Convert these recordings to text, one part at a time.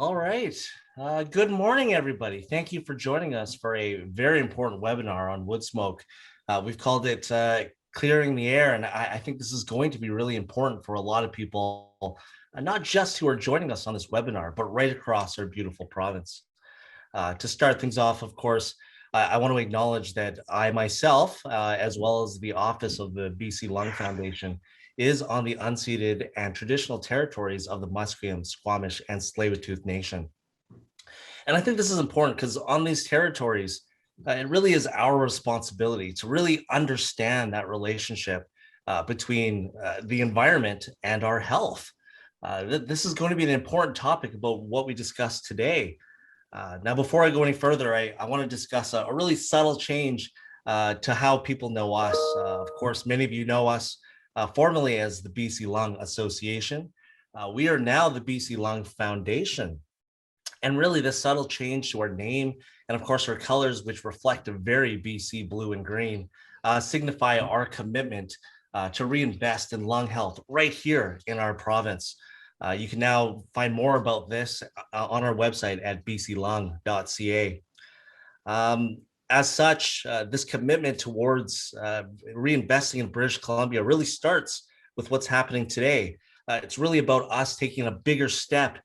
All right. Good morning, everybody. Thank you for joining us for a very important webinar on wood smoke. We've called it Clearing the Air, and I think this is going to be really important for a lot of people, not just who are joining us on this webinar, but right across our beautiful province. To start things off, of course, I want to acknowledge that I myself, as well as the office of the BC Lung Foundation, is on the unceded and traditional territories of the Musqueam, Squamish, and Tsleil-Waututh Nation. And I think this is important because on these territories, it really is our responsibility to really understand that relationship between the environment and our health. This is going to be an important topic about what we discussed today. Now, before I go any further, I want to discuss a really subtle change to how people know us. Of course, many of you know us formerly as the BC Lung Association. We are now the BC Lung Foundation. And really, this subtle change to our name and, of course, our colors, which reflect a very BC blue and green, signify our commitment to reinvest in lung health right here in our province. You can now find more about this on our website at bclung.ca. As such, this commitment towards reinvesting in British Columbia really starts with what's happening today. It's really about us taking a bigger step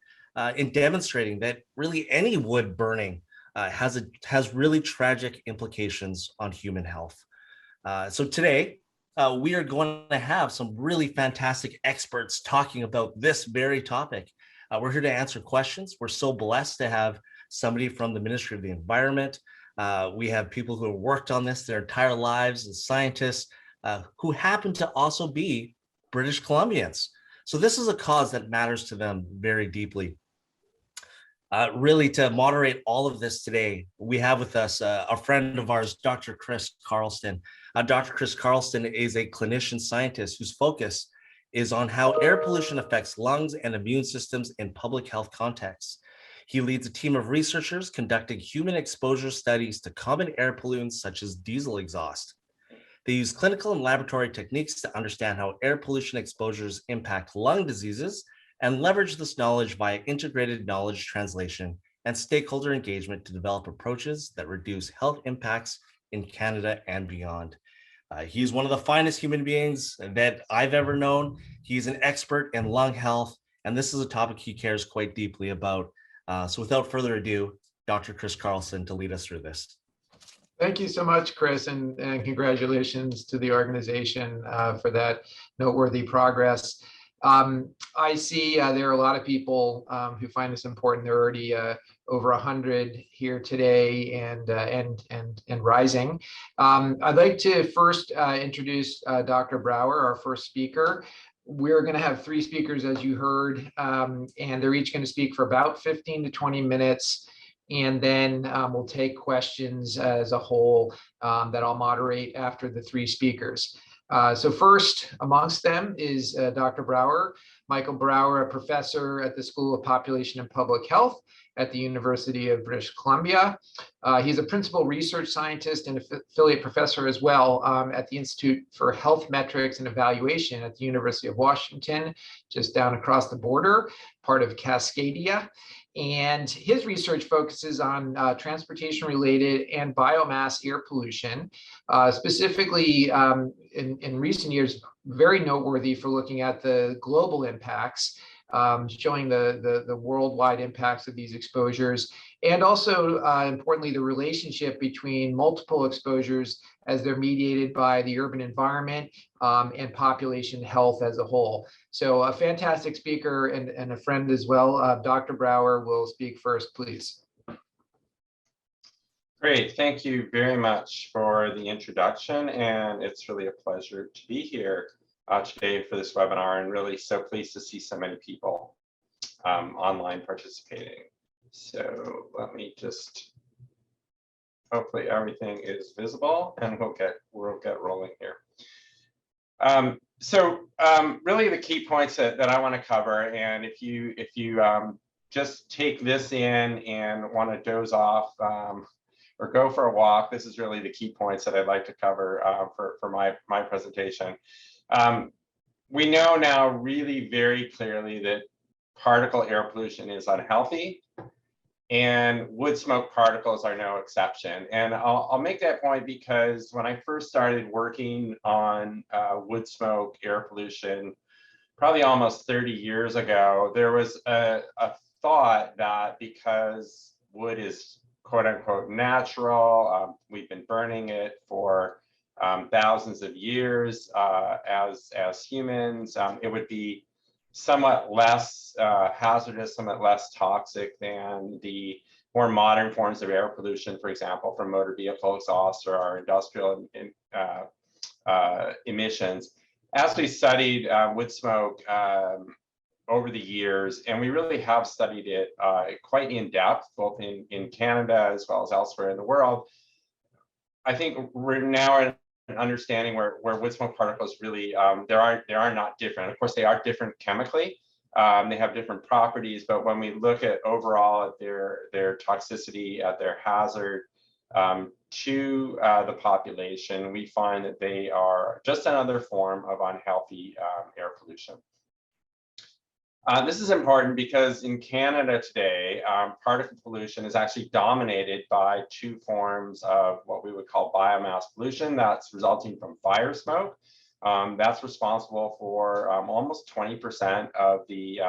in demonstrating that really any wood burning has really tragic implications on human health. So today, we are going to have some really fantastic experts talking about this very topic. We're here to answer questions. We're so blessed to have somebody from the Ministry of the Environment. We have people who have worked on this their entire lives as scientists who happen to also be British Columbians. So this is a cause that matters to them very deeply. Really, to moderate all of this today, we have with us a friend of ours, Dr. Chris Carlston. Dr. Chris Carlston is a clinician scientist whose focus is on how air pollution affects lungs and immune systems in public health contexts. He leads a team of researchers conducting human exposure studies to common air pollutants such as diesel exhaust. They use clinical and laboratory techniques to understand how air pollution exposures impact lung diseases and leverage this knowledge via integrated knowledge translation and stakeholder engagement to develop approaches that reduce health impacts in Canada and beyond. He's one of the finest human beings that I've ever known. He's an expert in lung health, and this is a topic he cares quite deeply about. So without further ado, Dr. Chris Carlston to lead us through this. Thank you so much, Chris, and congratulations to the organization for that noteworthy progress. I see there are a lot of people who find this important. There are already over 100 here today and rising. I'd like to first introduce Dr. Brower, our first speaker. We're going to have three speakers, as you heard, and they're each going to speak for about 15 to 20 minutes. And then we'll take questions as a whole that I'll moderate after the three speakers. So first amongst them is Dr. Brower, Michael Brower, a professor at the School of Population and Public Health at the University of British Columbia. He's a principal research scientist and affiliate professor as well at the Institute for Health Metrics and Evaluation at the University of Washington, just down across the border, part of Cascadia. And his research focuses on transportation-related and biomass air pollution, specifically in recent years, very noteworthy for looking at the global impacts, showing the worldwide impacts of these exposures, and also, importantly, the relationship between multiple exposures as they're mediated by the urban environment and population health as a whole. So a fantastic speaker and a friend as well. Dr. Brower will speak first, please. Great, thank you very much for the introduction, and it's really a pleasure to be here today for this webinar, and really so pleased to see so many people online participating. So let me just, hopefully everything is visible, and we'll get rolling here. Really the key points that I want to cover, and if you just take this in and want to doze off or go for a walk, this is really the key points that I'd like to cover for my presentation. We know now really very clearly that particle air pollution is unhealthy, and wood smoke particles are no exception. And I'll make that point because when I first started working on wood smoke air pollution, probably almost 30 years ago, there was a thought that because wood is quote unquote natural, we've been burning it for thousands of years as humans, it would be somewhat less hazardous, somewhat less toxic than the more modern forms of air pollution, for example, from motor vehicle exhaust or our industrial emissions. As we studied wood smoke over the years, and we really have studied it quite in depth, both in Canada as well as elsewhere in the world, I think we're now understanding where wood smoke particles really they are not different. Of course, they are different chemically. They have different properties, but when we look at overall at their toxicity, at their hazard to the population, we find that they are just another form of unhealthy air pollution. This is important because in Canada today, particle pollution is actually dominated by two forms of what we would call biomass pollution that's resulting from fire smoke. That's responsible for almost 20% of the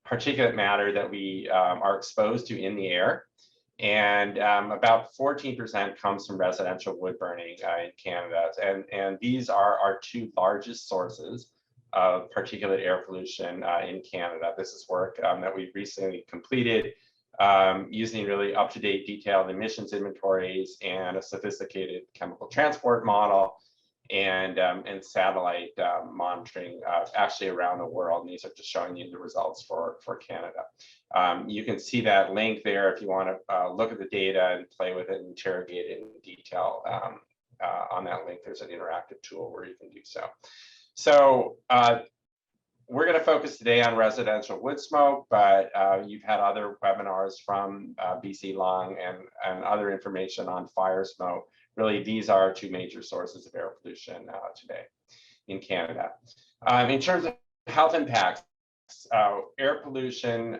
particulate matter that we are exposed to in the air. And about 14% comes from residential wood burning in Canada. And these are our two largest sources of particulate air pollution in Canada. This is work that we've recently completed using really up-to-date detailed emissions inventories and a sophisticated chemical transport model and satellite monitoring actually around the world. And these are just showing you the results for Canada. You can see that link there if you want to look at the data and play with it and interrogate it in detail. On that link, there's an interactive tool where you can do so. So we're going to focus today on residential wood smoke, but you've had other webinars from BC Lung and other information on fire smoke. Really, these are our two major sources of air pollution today in Canada. In terms of health impacts, air pollution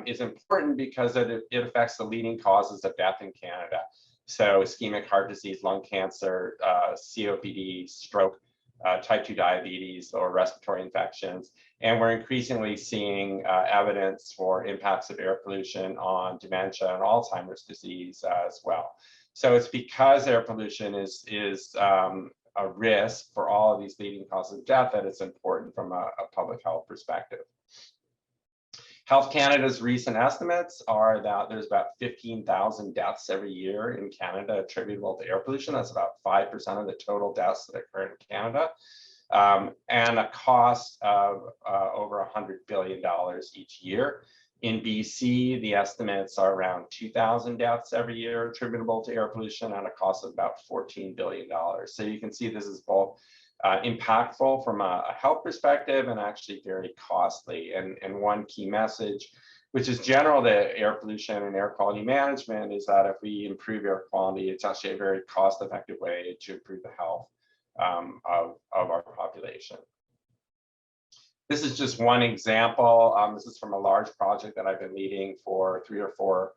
is important because it affects the leading causes of death in Canada. So ischemic heart disease, lung cancer, COPD, stroke, type 2 diabetes, or respiratory infections. And we're increasingly seeing evidence for impacts of air pollution on dementia and Alzheimer's disease as well. So it's because air pollution is a risk for all of these leading causes of death that it's important from a public health perspective. Health Canada's recent estimates are that there's about 15,000 deaths every year in Canada attributable to air pollution. That's about 5% of the total deaths that occur in Canada, and a cost of over $100 billion each year. In BC, the estimates are around 2,000 deaths every year attributable to air pollution at a cost of about $14 billion. So you can see this is both impactful from a health perspective and actually very costly. And one key message, which is general to air pollution and air quality management, is that if we improve air quality, it's actually a very cost-effective way to improve the health of our population. This is just one example. This is from a large project that I've been leading for 3 or 4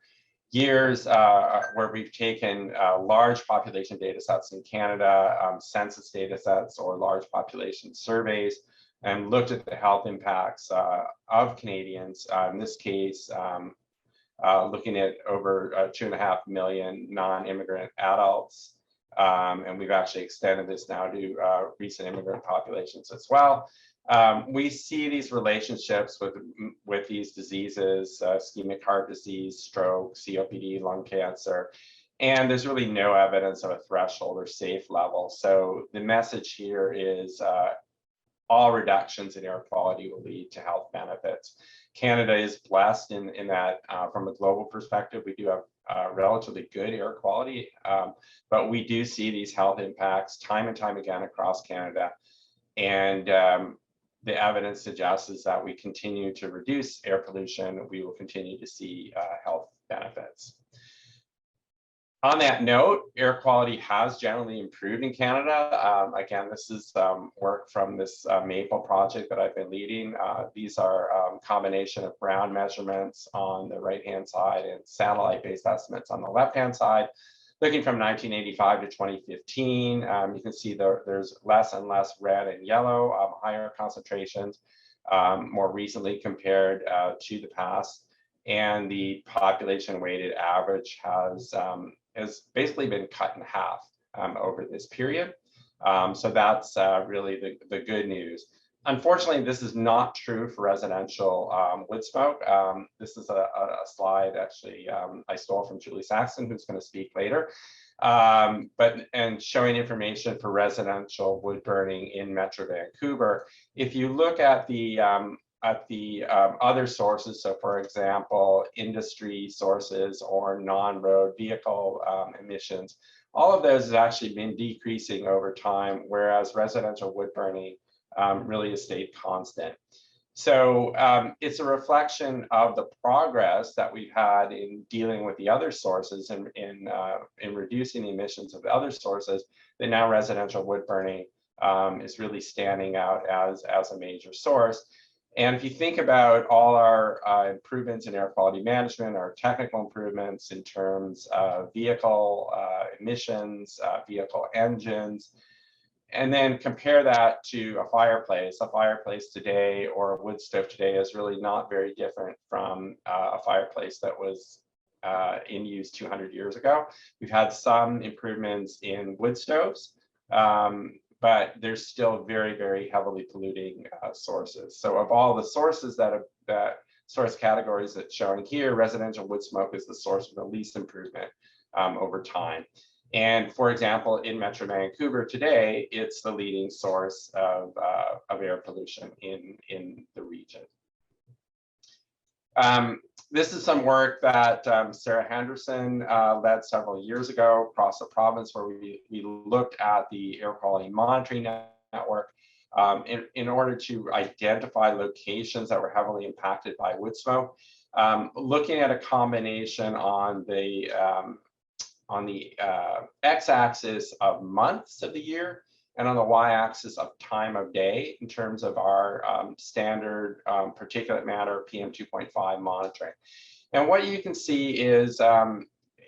years, where we've taken large population data sets in Canada, census data sets or large population surveys, and looked at the health impacts of Canadians. In this case, looking at over 2.5 million non-immigrant adults. And we've actually extended this now to recent immigrant populations as well. We see these relationships with these diseases, ischemic heart disease, stroke, COPD, lung cancer, and there's really no evidence of a threshold or safe level. So the message here is all reductions in air quality will lead to health benefits. Canada is blessed in that from a global perspective, we do have relatively good air quality, but we do see these health impacts time and time again across Canada. And the evidence suggests is that we continue to reduce air pollution, we will continue to see health benefits. On that note, air quality has generally improved in Canada. Again, this is work from this MAPLE project that I've been leading. These are combination of ground measurements on the right-hand side and satellite-based estimates on the left-hand side. Looking from 1985 to 2015, you can see there's less and less red and yellow, higher concentrations more recently compared to the past. And the population weighted average has basically been cut in half over this period. So that's really the good news. Unfortunately, this is not true for residential wood smoke. This is a slide actually I stole from Julie Saxon, who's going to speak later, and showing information for residential wood burning in Metro Vancouver. If you look at the other sources, so for example, industry sources or non-road vehicle emissions, all of those has actually been decreasing over time, whereas residential wood burning really has stayed constant. So it's a reflection of the progress that we've had in dealing with the other sources and in reducing the emissions of the other sources, that now residential wood burning is really standing out as a major source. And if you think about all our improvements in air quality management, our technical improvements in terms of vehicle emissions, vehicle engines, and then compare that to a fireplace today or a wood stove today is really not very different from a fireplace that was in use 200 years ago. We've had some improvements in wood stoves, but there's still very, very heavily polluting sources. So of all the sources that source categories that's shown here, residential wood smoke is the source of the least improvement over time. And for example, in Metro Vancouver today, it's the leading source of air pollution in the region. This is some work that Sarah Henderson led several years ago across the province, where we looked at the air quality monitoring network in order to identify locations that were heavily impacted by wood smoke, looking at a combination on the x-axis of months of the year and on the y-axis of time of day in terms of our standard particulate matter PM2.5 monitoring. And what you can see is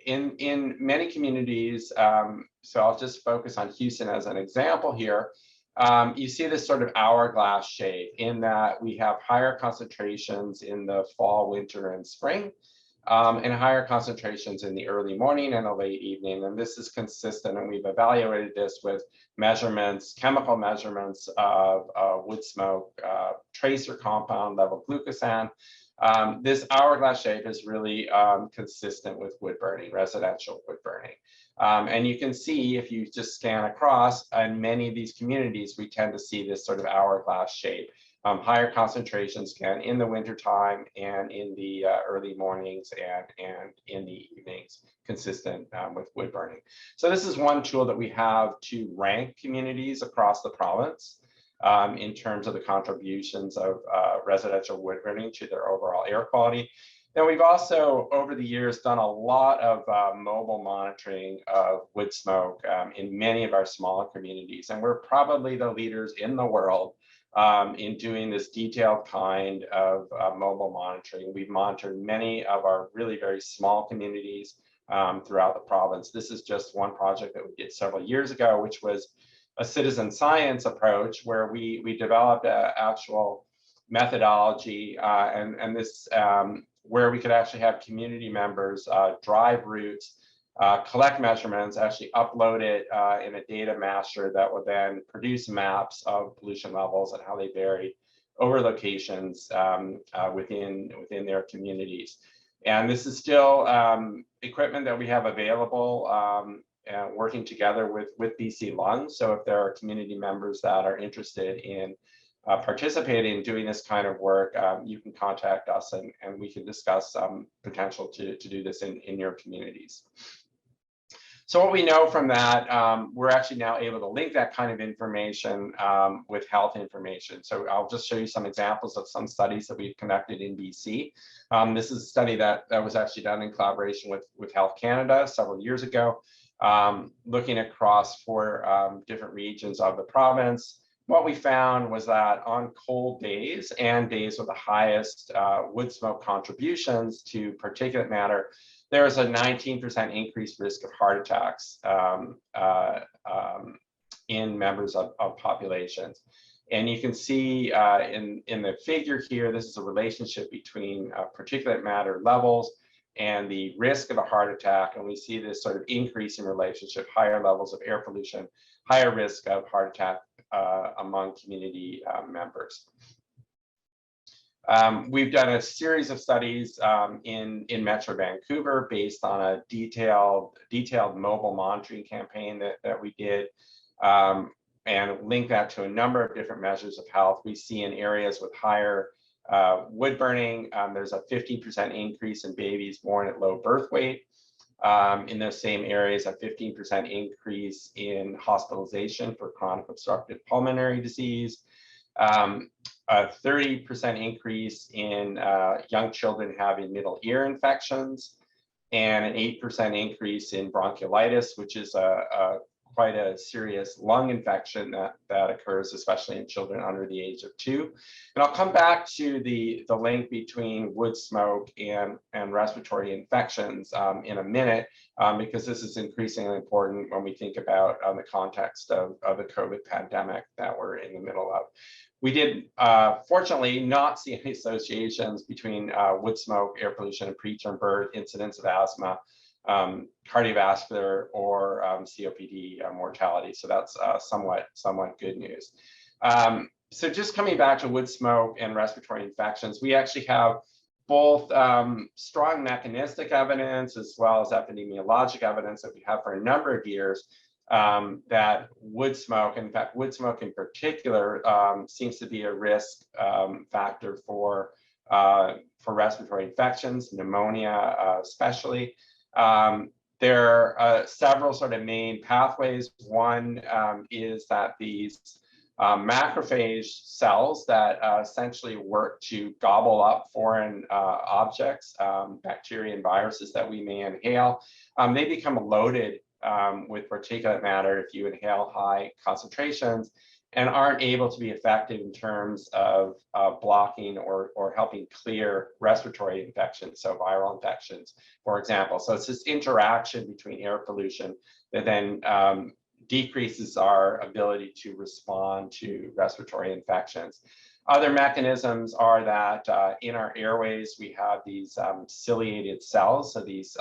in many communities, so I'll just focus on Houston as an example here, you see this sort of hourglass shape in that we have higher concentrations in the fall, winter, and spring, and higher concentrations in the early morning and the late evening. And this is consistent, and we've evaluated this with measurements, chemical measurements of wood smoke, tracer compound level glucosan. This hourglass shape is really consistent with wood burning, residential wood burning. And you can see if you just scan across, in many of these communities, we tend to see this sort of hourglass shape. Higher concentrations can in the wintertime and in the early mornings and in the evenings, consistent with wood burning. So this is one tool that we have to rank communities across the province in terms of the contributions of residential wood burning to their overall air quality. Then we've also, over the years, done a lot of mobile monitoring of wood smoke in many of our smaller communities. And we're probably the leaders in the world in doing this detailed kind of mobile monitoring. We've monitored many of our really very small communities throughout the province. This is just one project that we did several years ago, which was a citizen science approach where we developed an actual methodology and this where we could actually have community members drive routes, collect measurements, actually upload it in a data master that would then produce maps of pollution levels and how they vary over locations within their communities. And this is still equipment that we have available working together with BC Lung. So if there are community members that are interested in participating in doing this kind of work, you can contact us and we can discuss some potential to do this in your communities. So what we know from that, we're actually now able to link that kind of information with health information. So I'll just show you some examples of some studies that we've conducted in BC. This is a study that was actually done in collaboration with Health Canada several years ago, looking across 4 different regions of the province. What we found was that on cold days and days with the highest wood smoke contributions to particulate matter, there is a 19% increased risk of heart attacks in members of populations. And you can see in the figure here, this is a relationship between particulate matter levels and the risk of a heart attack. And we see this sort of increase in relationship, higher levels of air pollution, higher risk of heart attack among community members. We've done a series of studies in Metro Vancouver based on a detailed mobile monitoring campaign that we did, and link that to a number of different measures of health. We see in areas with higher wood burning, there's a 15% increase in babies born at low birth weight. In those same areas, a 15% increase in hospitalization for chronic obstructive pulmonary disease. A 30% increase in young children having middle ear infections, and an 8% increase in bronchiolitis, which is quite a serious lung infection that occurs, especially in children under the age of 2. And I'll come back to the link between wood smoke and respiratory infections in a minute, because this is increasingly important when we think about the context of the COVID pandemic that we're in the middle of. We did, fortunately, not see any associations between wood smoke, air pollution, and preterm birth, incidence of asthma, cardiovascular, or COPD mortality. So that's somewhat good news. So just coming back to wood smoke and respiratory infections, we actually have both strong mechanistic evidence as well as epidemiologic evidence that we have for a number of years that wood smoke, in fact, wood smoke in particular, seems to be a risk factor for respiratory infections, pneumonia especially. There are several sort of main pathways. One is that these macrophage cells that essentially work to gobble up foreign objects, bacteria and viruses that we may inhale, they become loaded with particulate matter if you inhale high concentrations, and aren't able to be effective in terms of blocking or helping clear respiratory infections, so viral infections, for example. So it's this interaction between air pollution that then decreases our ability to respond to respiratory infections. Other mechanisms are that in our airways, we have these ciliated cells, so these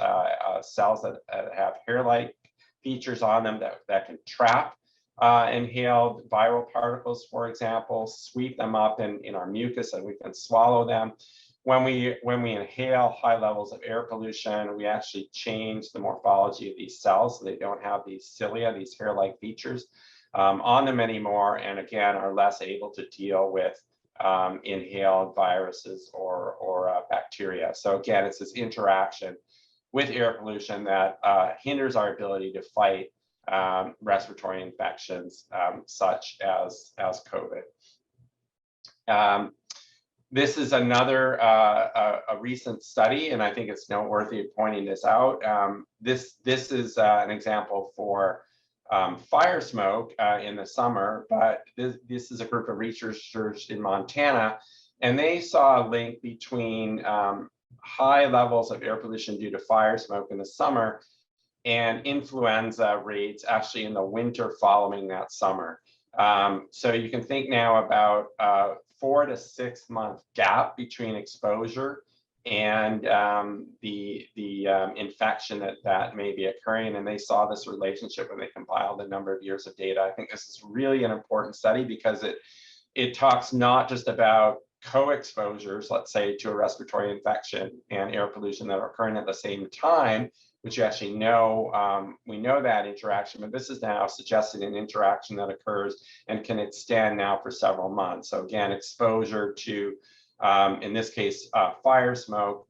cells that have hair-like features on them that can trap inhaled viral particles, for example, sweep them up in our mucus and we can swallow them. When we inhale high levels of air pollution, we actually change the morphology of these cells so they don't have these cilia, these hair-like features on them anymore, and again are less able to deal with inhaled viruses or bacteria. So again, it's this interaction with air pollution that hinders our ability to fight respiratory infections such as COVID. This is another a recent study, and I think it's noteworthy of pointing this out. This is an example for fire smoke in the summer, but this is a group of researchers in Montana, and they saw a link between high levels of air pollution due to fire smoke in the summer and influenza rates actually in the winter following that summer. So you can think now about 4 to 6 month gap between exposure and the infection that may be occurring. And they saw this relationship when they compiled a number of years of data. I think this is really an important study because it talks not just about co-exposures, let's say, to a respiratory infection and air pollution that are occurring at the same time, which you actually know, we know that interaction, but this is now suggesting an interaction that occurs and can extend now for several months. So again, exposure to, in this case, fire smoke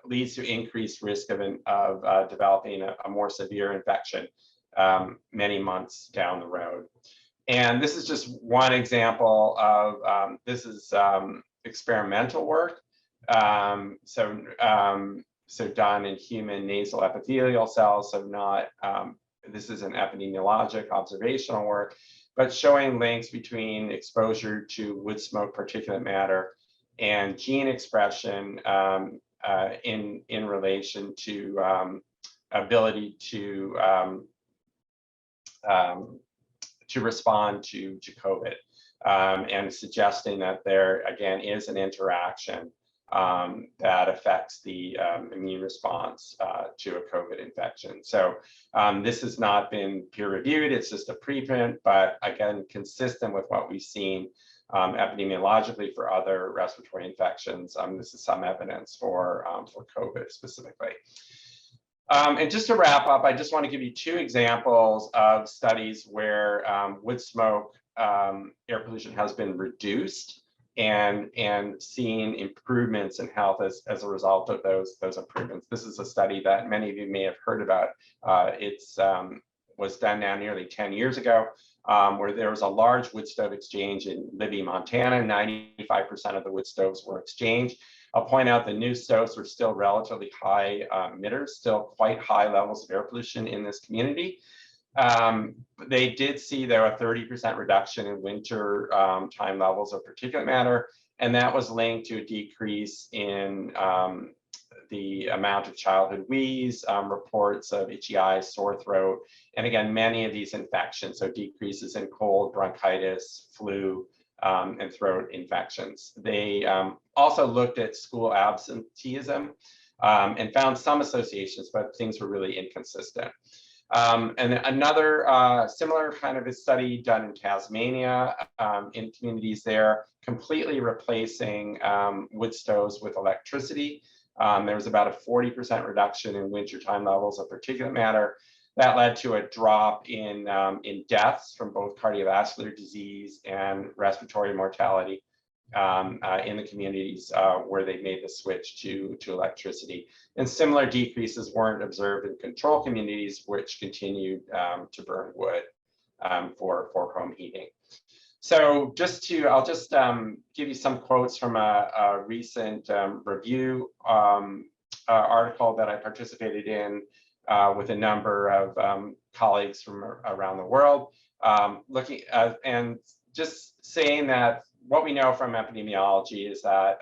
leads to increased risk of developing a more severe infection many months down the road. And this is just one example of, this is experimental work. So done in human nasal epithelial cells, so not, this is an epidemiologic observational work, but showing links between exposure to wood smoke particulate matter and gene expression in relation to ability to respond to COVID, and suggesting that there again is an interaction that affects the immune response to a COVID infection. So this has not been peer reviewed, it's just a preprint, but again, consistent with what we've seen epidemiologically for other respiratory infections. This is some evidence for COVID specifically. And just to wrap up, I just want to give you two examples of studies where wood smoke air pollution has been reduced and seeing improvements in health as a result of those improvements. This is a study that many of you may have heard about. It's was done now nearly 10 years ago, where there was a large wood stove exchange in Libby, Montana. 95% of the wood stoves were exchanged. I'll point out the new stoves were still relatively high emitters, still quite high levels of air pollution in this community. They did see, though, a 30% reduction in winter time levels of particulate matter, and that was linked to a decrease in the amount of childhood wheeze, reports of itchy eyes, sore throat, and again, many of these infections, so decreases in cold, bronchitis, flu, and throat infections. They also looked at school absenteeism and found some associations, but things were really inconsistent. And another similar kind of a study done in Tasmania, in communities there, completely replacing wood stoves with electricity. There was about a 40% reduction in wintertime levels of particulate matter. That led to a drop in deaths from both cardiovascular disease and respiratory mortality in the communities where they made the switch to electricity. And similar decreases weren't observed in control communities, which continued to burn wood for home heating. So I'll just give you some quotes from a recent review article that I participated in with a number of colleagues from around the world, looking at, and just saying that what we know from epidemiology is that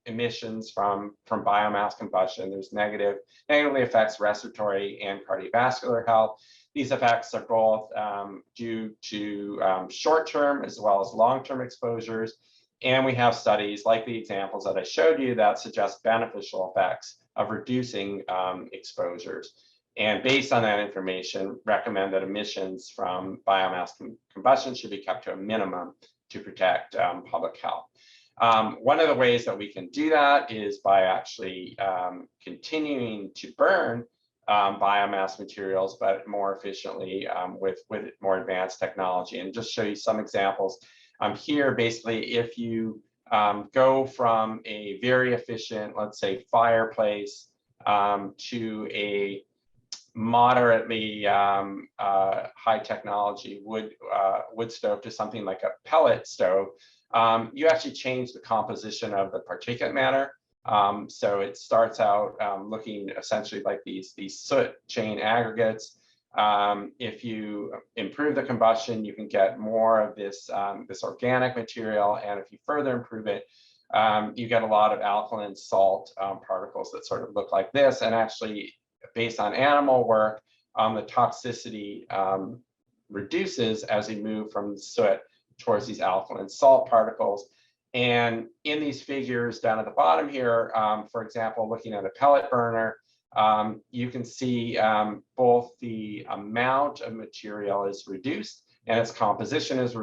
emissions from biomass combustion, there's negatively affects respiratory and cardiovascular health. These effects are both due to short-term as well as long-term exposures. And we have studies like the examples that I showed you that suggest beneficial effects of reducing exposures. And based on that information, recommend that emissions from biomass combustion should be kept to a minimum to protect public health. One of the ways that we can do that is by actually continuing to burn biomass materials, but more efficiently with more advanced technology. And just show you some examples. Here, basically, if you go from a very efficient, let's say, fireplace to a moderately high technology wood stove to something like a pellet stove, you actually change the composition of the particulate matter. So it starts out looking essentially like these soot chain aggregates. If you improve the combustion, you can get more of this organic material, and if you further improve it, you get a lot of alkaline salt particles that sort of look like this. And actually, based on animal work, the toxicity reduces as we move from soot towards these alkaline salt particles. And in these figures down at the bottom here, for example, looking at a pellet burner, you can see both the amount of material is reduced and its composition is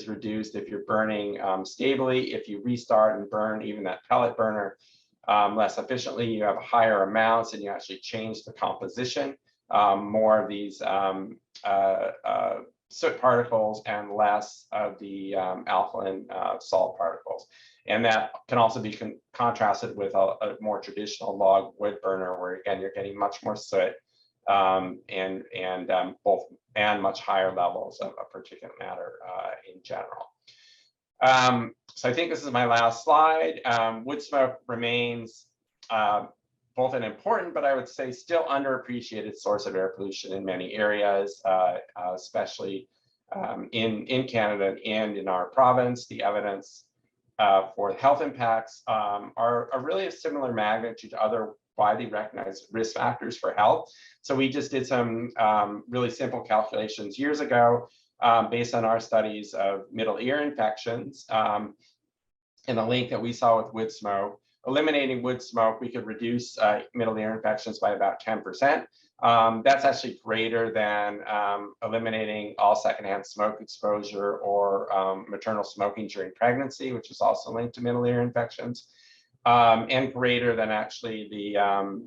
reduced if you're burning stably. If you restart and burn even that pellet burner less efficiently, you have higher amounts and you actually change the composition. More of these soot particles and less of the alkaline salt particles. And that can also be contrasted with a more traditional log wood burner, where again you're getting much more soot and much higher levels of particulate matter in general. So I think this is my last slide. Wood smoke remains both an important, but I would say still underappreciated source of air pollution in many areas, especially in Canada and in our province. The evidence for health impacts are really of similar magnitude to other widely recognized risk factors for health. So we just did some really simple calculations years ago based on our studies of middle ear infections and the link that we saw with wood smoke. Eliminating wood smoke, we could reduce middle ear infections by about 10%. That's actually greater than eliminating all secondhand smoke exposure or maternal smoking during pregnancy, which is also linked to middle ear infections, and greater than actually the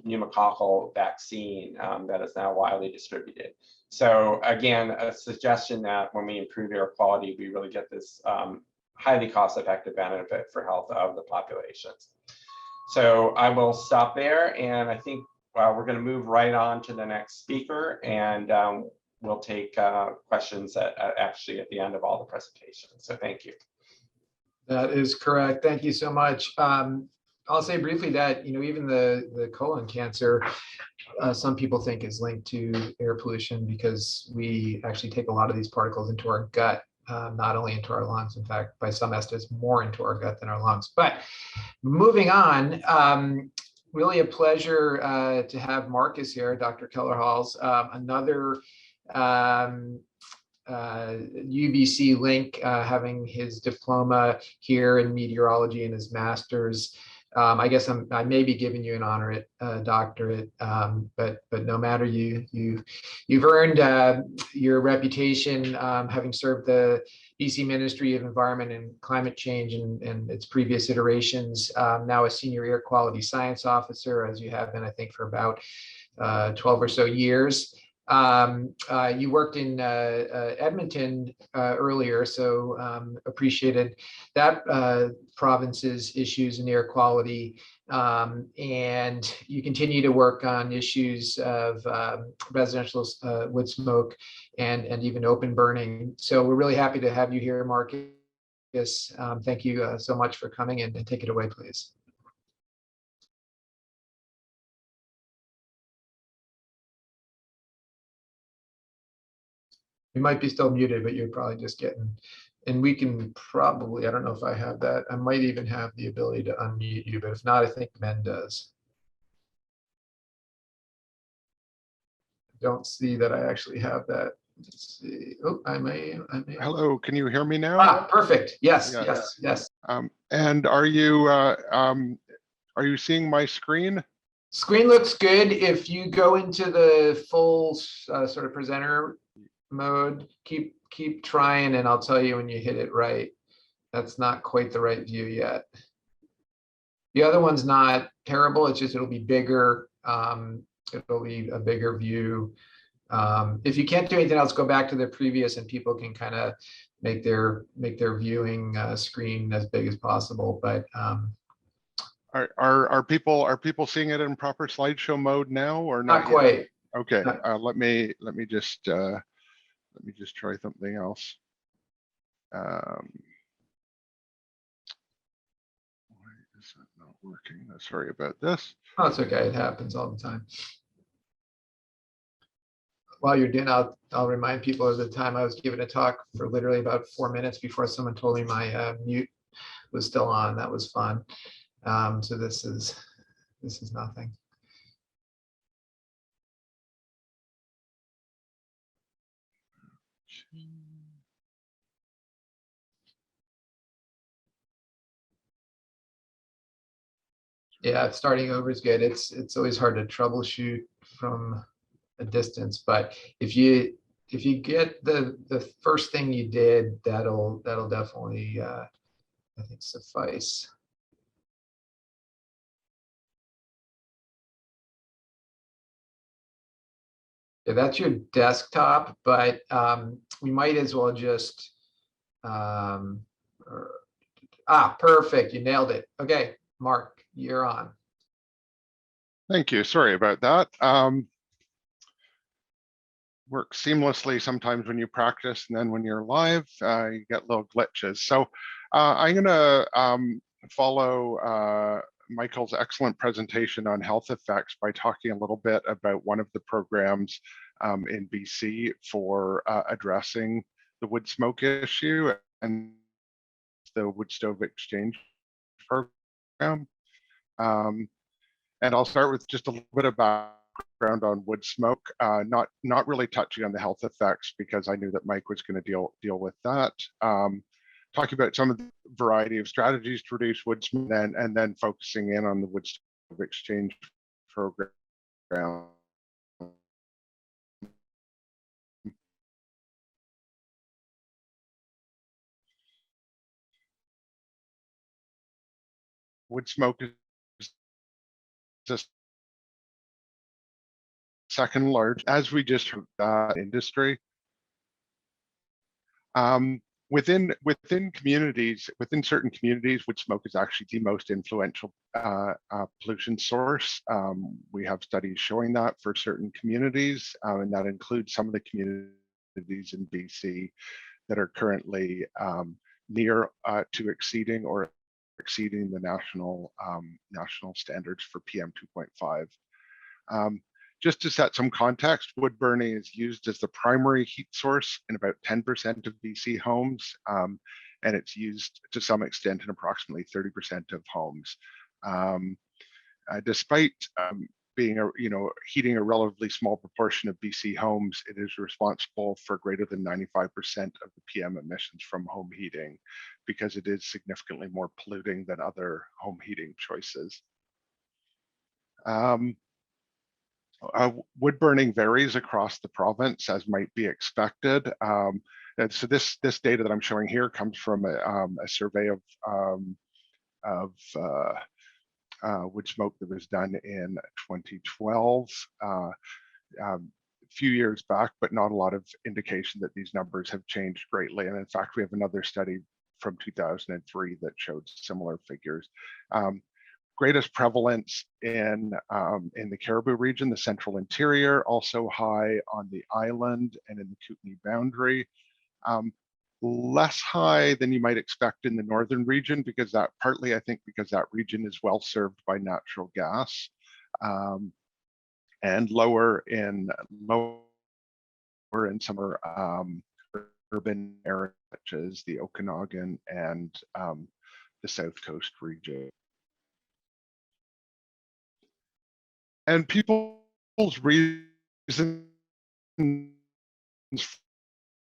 pneumococcal vaccine that is now widely distributed. So again, a suggestion that when we improve air quality, we really get this highly cost-effective benefit for health of the populations. So I will stop there, and I think we're going to move right on to the next speaker, and we'll take questions actually at the end of all the presentations. So thank you. That is correct. Thank you so much. I'll say briefly that, you know, even the colon cancer, some people think is linked to air pollution because we actually take a lot of these particles into our gut. Not only into our lungs, in fact, by some estimates, more into our gut than our lungs. But moving on, really a pleasure to have Marcus here, Dr. Kellerhals, another UBC link, having his diploma here in meteorology and his master's. I guess I may be giving you an honorary doctorate, but no matter, you've earned your reputation, having served the BC Ministry of Environment and Climate Change and its previous iterations. Now a senior air quality science officer, as you have been, I think, for about 12 or so years. You worked in Edmonton earlier, so appreciated that province's issues in air quality, and you continue to work on issues of residential wood smoke and even open burning. So we're really happy to have you here, Marcus. Thank you so much for coming, and take it away, please. You might be still muted, but you're probably just getting, and we can probably, I don't know if I have that. I might even have the ability to unmute you, but if not, I think Ben does. Don't see that I actually have that. Let's see. Oh, I may. Hello, can you hear me now? Ah, perfect. Yes, Yeah. yes. And are you seeing my screen? Screen looks good. If you go into the full sort of presenter mode, keep trying, and I'll tell you when you hit it right. That's not quite the right view yet. The other one's not terrible. It's just it'll be bigger. It'll be a bigger view. If you can't do anything else, go back to the previous, and people can kind of make their viewing screen as big as possible. But are people seeing it in proper slideshow mode now, or not quite? Okay, let me just try something else. Why is that not working? Sorry about this. Oh, it's okay. It happens all the time. While you're doing, I'll remind people of the time I was giving a talk for literally about 4 minutes before someone told me my mute was still on. That was fun. So this is nothing. Yeah, starting over is good. It's always hard to troubleshoot from a distance, but if you get the first thing you did, that'll definitely I think suffice. Yeah, that's your desktop, but we might as well just, um, perfect, you nailed it. Okay, Mark, you're on. Thank you. Sorry about that. Works seamlessly sometimes when you practice, and then when you're live, you get little glitches. So I'm going to follow Michael's excellent presentation on health effects by talking a little bit about one of the programs in BC for addressing the wood smoke issue and the wood stove exchange program. And I'll start with just a little bit of background on wood smoke, not really touching on the health effects because I knew that Mike was going to deal with that. Talking about some of the variety of strategies to reduce wood smoke, and then focusing in on the wood stove exchange program. Wood smoke is the second largest, as we just heard, industry. Within communities, within certain communities, wood smoke is actually the most influential pollution source. We have studies showing that for certain communities, and that includes some of the communities in BC that are currently near to exceeding the national standards for PM2.5. Just to set some context, wood burning is used as the primary heat source in about 10% of BC homes, and it's used to some extent in approximately 30% of homes. Despite being heating a relatively small proportion of BC homes, it is responsible for greater than 95% of the PM emissions from home heating because it is significantly more polluting than other home heating choices. Wood burning varies across the province, as might be expected. And so this data that I'm showing here comes from a survey of wood smoke that was done in 2012, a few years back, but not a lot of indication that these numbers have changed greatly. And in fact, we have another study from 2003 that showed similar figures. Greatest prevalence in the Caribou region, the central interior, also high on the island and in the Kootenay boundary. Less high than you might expect in the northern region because that partly, I think, because that region is well served by natural gas, and lower in some urban areas such as the Okanagan and the South Coast region. And people's reasons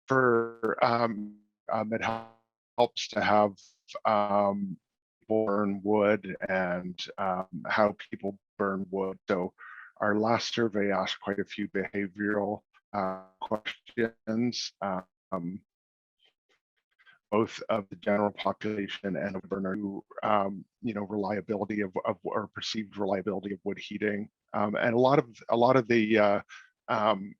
for it helps to have burn wood and how people burn wood. So our last survey asked quite a few behavioral questions, both of the general population and of burner, reliability of or perceived reliability of wood heating, and a lot of the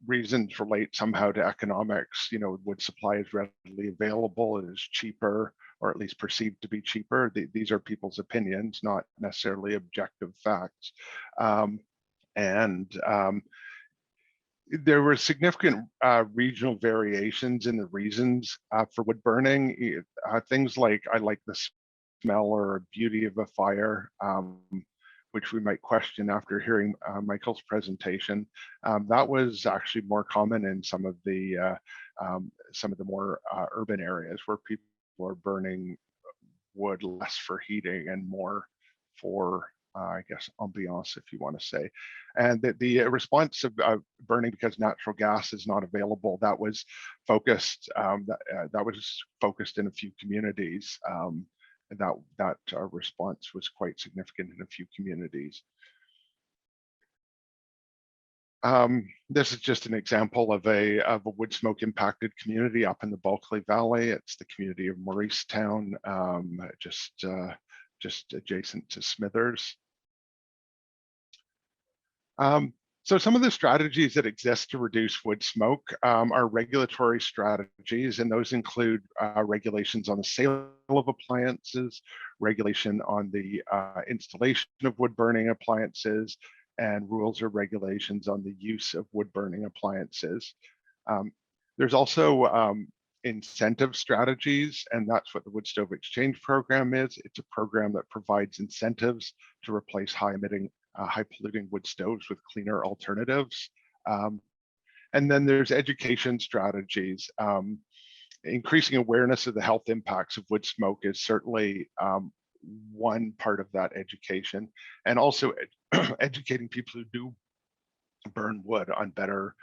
reasons relate somehow to economics. Wood supply is readily available, it is cheaper, or at least perceived to be cheaper. These are people's opinions, not necessarily objective facts, and there were significant regional variations in the reasons for wood burning. Things like, I like the smell or beauty of a fire, which we might question after hearing Michael's presentation. That was actually more common in some of the more urban areas where people are burning wood less for heating and more for I guess ambiance, if you want to say. And the response of burning because natural gas is not available, that was focused in a few communities, and that response was quite significant in a few communities. This is just an example of a wood smoke impacted community up in the Bulkley Valley. It's the community of Mauricetown, just adjacent to Smithers. So some of the strategies that exist to reduce wood smoke are regulatory strategies, and those include regulations on the sale of appliances, regulation on the installation of wood burning appliances, and rules or regulations on the use of wood burning appliances. There's also incentive strategies, and that's what the Wood Stove Exchange Program is. It's a program that provides incentives to replace high polluting wood stoves with cleaner alternatives. And then there's education strategies. Increasing awareness of the health impacts of wood smoke is certainly one part of that education, and also educating people who do burn wood on better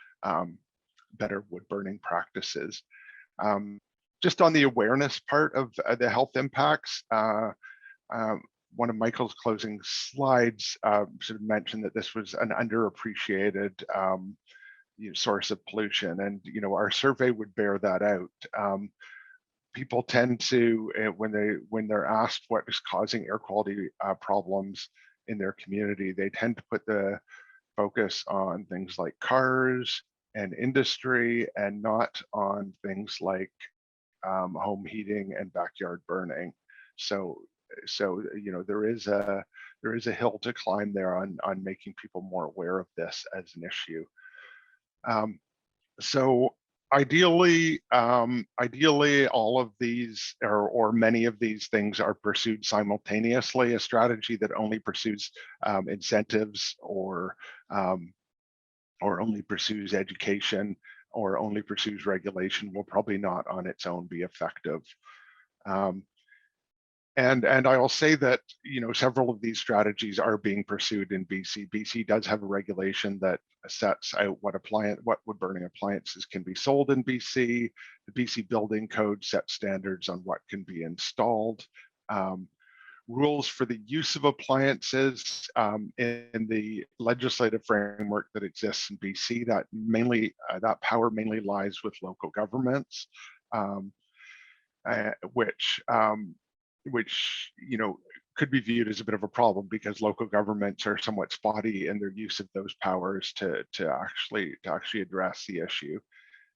wood burning practices. Just on the awareness part of the health impacts, one of Michael's closing slides sort of mentioned that this was an underappreciated source of pollution, and our survey would bear that out. People tend to, when they're asked what is causing air quality problems in their community, they tend to put the focus on things like cars and industry, and not on things like home heating and backyard burning. So there is a hill to climb there on making people more aware of this as an issue. So ideally all of these or many of these things are pursued simultaneously. A strategy that only pursues incentives or only pursues education or only pursues regulation will probably not on its own be effective. And I will say that several of these strategies are being pursued in BC. BC does have a regulation that sets out what wood burning appliances can be sold in BC. The BC Building Code sets standards on what can be installed. Rules for the use of appliances in the legislative framework that exists in BC, that power mainly lies with local governments, which could be viewed as a bit of a problem because local governments are somewhat spotty in their use of those powers to actually address the issue.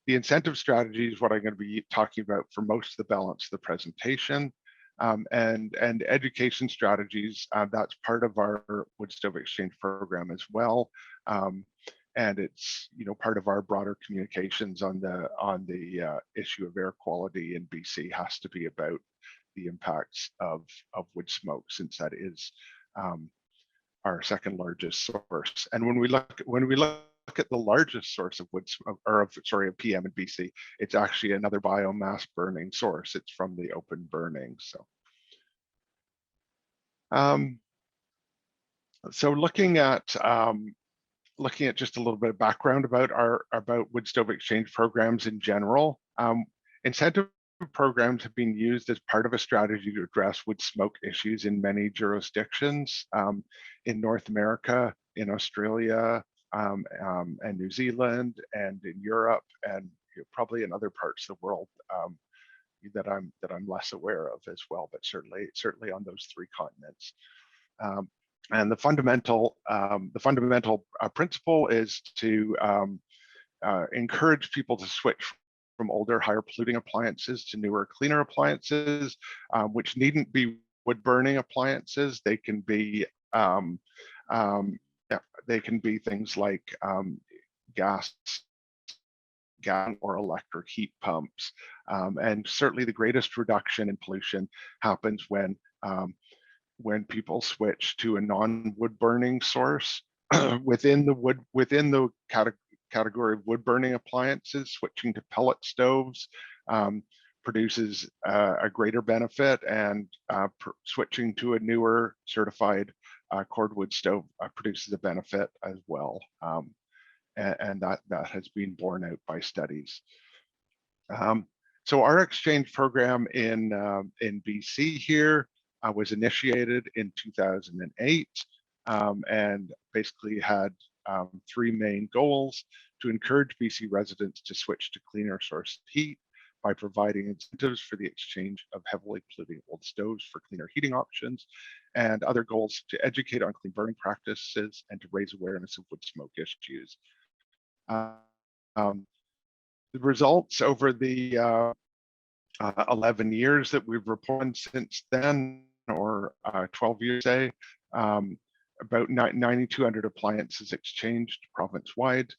The incentive strategy is what I'm going to be talking about for most of the balance of the presentation. And education strategies, that's part of our Wood Stove Exchange program as well. And it's part of our broader communications on the issue of air quality in BC has to be about the impacts of wood smoke, since that is our second largest source. And when we look at the largest source of wood smoke, of PM in BC, it's actually another biomass burning source. It's from the open burning. So looking at just a little bit of background about wood stove exchange programs in general, incentive programs have been used as part of a strategy to address wood smoke issues in many jurisdictions in North America, in Australia, and New Zealand, and in Europe, and probably in other parts of the world that I'm less aware of as well, but certainly on those three continents. And the fundamental principle is to encourage people to switch from older, higher polluting appliances to newer, cleaner appliances, which needn't be wood burning appliances. They can be things like gas or electric heat pumps. And certainly the greatest reduction in pollution happens when people switch to a non-wood burning source. within the category of wood burning appliances, switching to pellet stoves produces a greater benefit, and switching to a newer certified cordwood stove produces a benefit as well. And that has been borne out by studies. So our exchange program in BC here was initiated in 2008, and basically had three main goals: to encourage BC residents to switch to cleaner source heat by providing incentives for the exchange of heavily polluting old stoves for cleaner heating options, and other goals to educate on clean burning practices and to raise awareness of wood smoke issues. The results over the 11 years that we've reported since then, or 12 years, say, about 9,200 appliances exchanged province-wide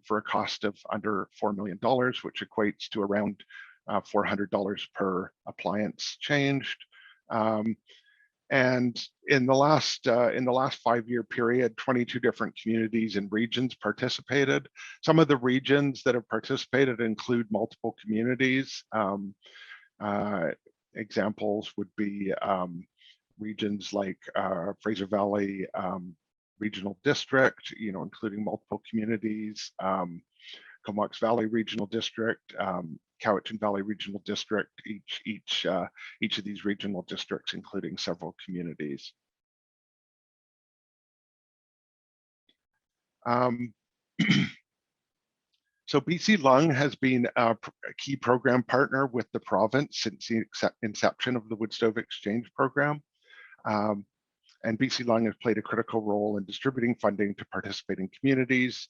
for a cost of under $4 million, which equates to around $400 per appliance changed. And in the last 5-year period, 22 different communities and regions participated. Some of the regions that have participated include multiple communities. Examples would be regions like Fraser Valley Regional District, including multiple communities, Comox Valley Regional District, Cowichan Valley Regional District, each of these regional districts including several communities. So BC Lung has been a key program partner with the province since the inception of the Wood Stove Exchange program. And BC Lung has played a critical role in distributing funding to participating communities,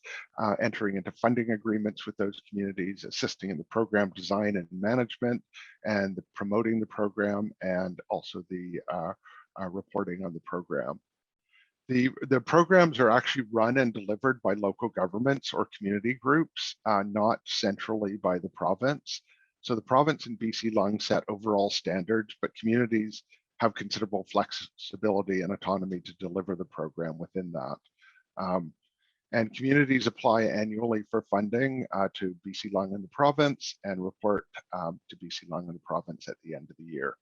entering into funding agreements with those communities, assisting in the program design and management, and promoting the program, and also the reporting on the program. The programs are actually run and delivered by local governments or community groups, not centrally by the province. So the province and BC Lung set overall standards, but communities have considerable flexibility and autonomy to deliver the program within that. And communities apply annually for funding to BC Lung and the province, and report to BC Lung and the province at the end of the year.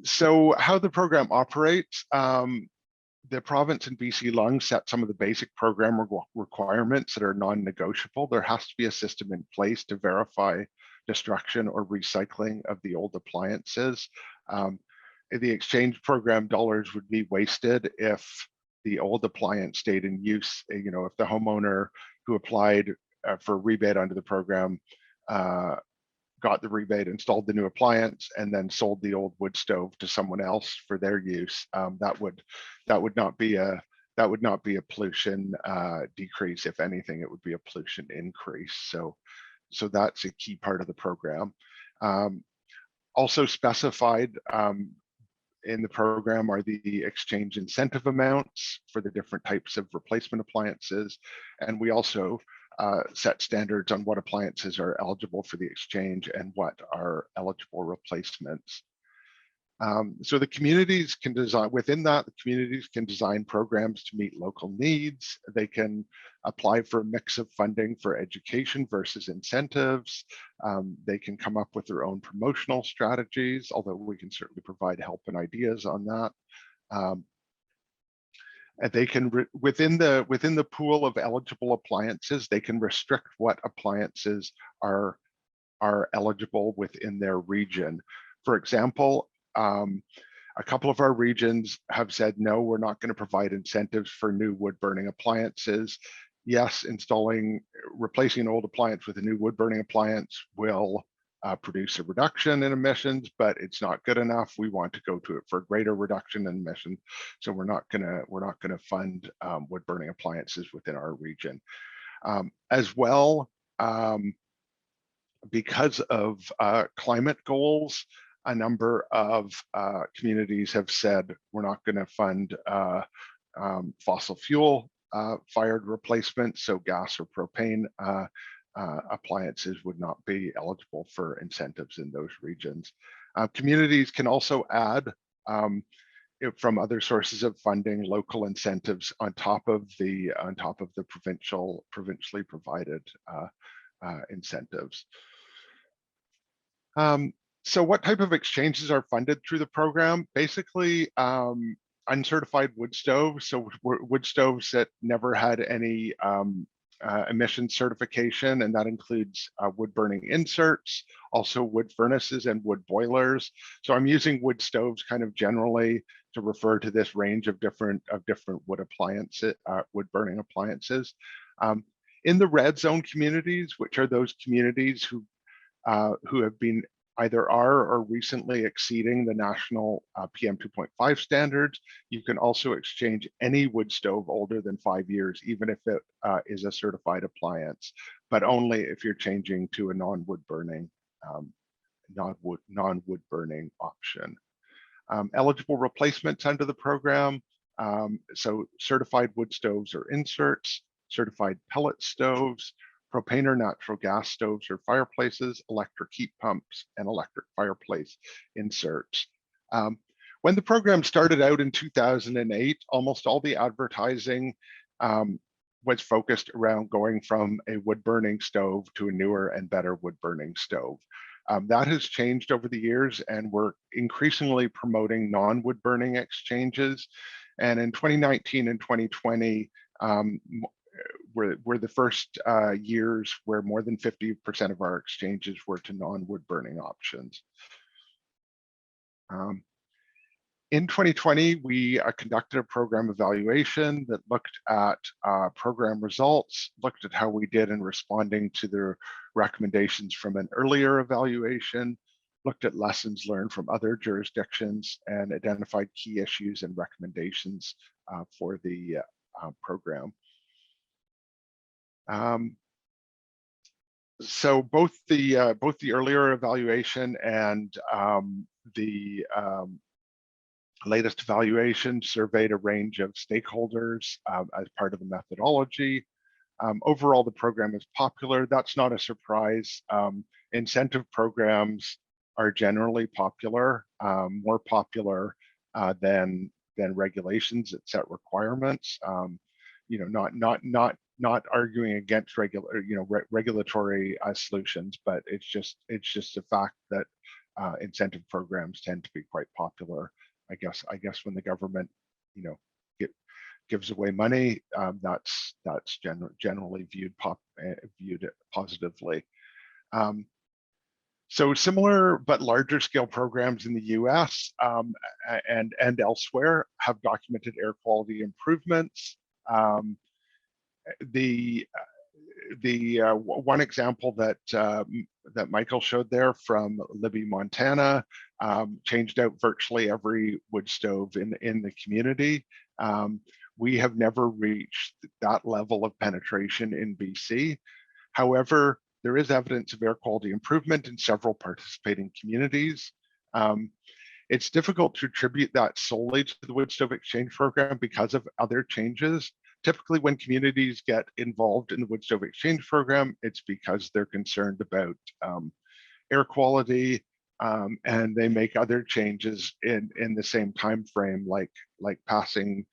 So how the program operates, the province and BC Lung set some of the basic program requirements that are non-negotiable. There has to be a system in place to verify destruction or recycling of the old appliances. The exchange program dollars would be wasted if the old appliance stayed in use. If the homeowner who applied for a rebate under the program got the rebate, installed the new appliance, and then sold the old wood stove to someone else for their use, that would not be a pollution decrease. If anything, it would be a pollution increase. So that's a key part of the program. Also specified in the program are the exchange incentive amounts for the different types of replacement appliances, and we also set standards on what appliances are eligible for the exchange and what are eligible replacements. So the communities can design, within that, the communities can design programs to meet local needs. They can apply for a mix of funding for education versus incentives. They can come up with their own promotional strategies, although we can certainly provide help and ideas on that. And they can, within the pool of eligible appliances, they can restrict what appliances are eligible within their region. For example, a couple of our regions have said, no, we're not going to provide incentives for new wood burning appliances. Yes, replacing an old appliance with a new wood burning appliance will produce a reduction in emissions, but it's not good enough. We want to go to it for a greater reduction in emissions, so we're not gonna fund wood burning appliances within our region. As well, because of climate goals, a number of communities have said we're not going to fund fossil fuel fired replacements, so gas or propane appliances would not be eligible for incentives in those regions. Communities can also add from other sources of funding local incentives on top of the provincially provided incentives. So what type of exchanges are funded through the program? Basically, uncertified wood stoves, so wood stoves that never had any emission certification, and that includes wood burning inserts, also wood furnaces and wood boilers. So I'm using wood stoves kind of generally to refer to this range of different wood appliances, wood burning appliances. In the red zone communities, which are those communities who have been either are or recently exceeding the national PM2.5 standards. You can also exchange any wood stove older than 5 years, even if it is a certified appliance, but only if you're changing to a non-wood burning burning option. Eligible replacements under the program. So certified wood stoves or inserts, certified pellet stoves, propane or natural gas stoves or fireplaces, electric heat pumps, and electric fireplace inserts. When the program started out in 2008, almost all the advertising was focused around going from a wood burning stove to a newer and better wood burning stove. That has changed over the years, and we're increasingly promoting non-wood burning exchanges. And in 2019 and 2020, were the first years where more than 50% of our exchanges were to non-wood burning options. In 2020, we conducted a program evaluation that looked at program results, looked at how we did in responding to the recommendations from an earlier evaluation, looked at lessons learned from other jurisdictions, and identified key issues and recommendations for the program. So both the earlier evaluation and the latest evaluation surveyed a range of stakeholders as part of the methodology. Overall, the program is popular. That's not a surprise. Incentive programs are generally popular, more popular than regulations that set requirements. You know, not arguing against regulatory solutions, but it's just a fact that incentive programs tend to be quite popular. I guess when the government, you know, gives away money, that's generally viewed positively. So similar but larger scale programs in the U.S. And elsewhere have documented air quality improvements. The one example that Michael showed there from Libby, Montana, changed out virtually every wood stove in the community. We have never reached that level of penetration in BC. However, there is evidence of air quality improvement in several participating communities. It's difficult to attribute that solely to the wood stove exchange program because of other changes. Typically, when communities get involved in the wood stove exchange program, it's because they're concerned about air quality, and they make other changes in the same time frame, like passing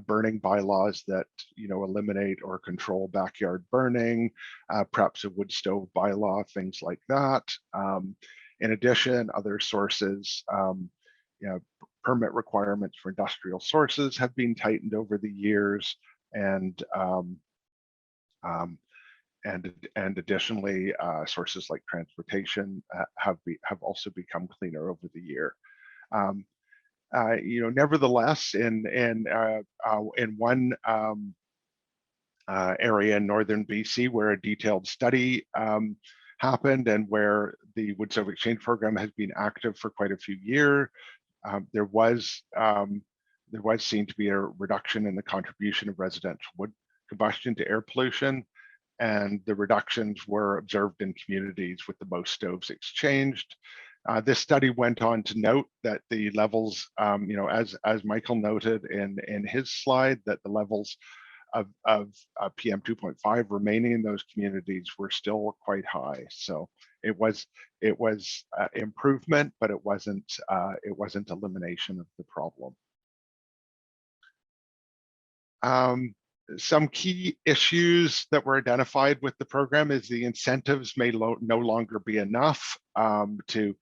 burning bylaws that, you know, eliminate or control backyard burning, perhaps a wood stove bylaw, things like that. In addition, other sources, you know, permit requirements for industrial sources have been tightened over the years, and additionally, sources like transportation have also become cleaner over the year. You know, nevertheless, in one area in northern BC where a detailed study happened, and where the wood stove exchange program has been active for quite a few years, there was seen to be a reduction in the contribution of residential wood combustion to air pollution, and the reductions were observed in communities with the most stoves exchanged. This study went on to note that the levels, you know, as Michael noted in his slide, that the levels of PM2.5 remaining in those communities were still quite high. So it was improvement, but it wasn't elimination of the problem. Some key issues that were identified with the program is the incentives may no longer be enough to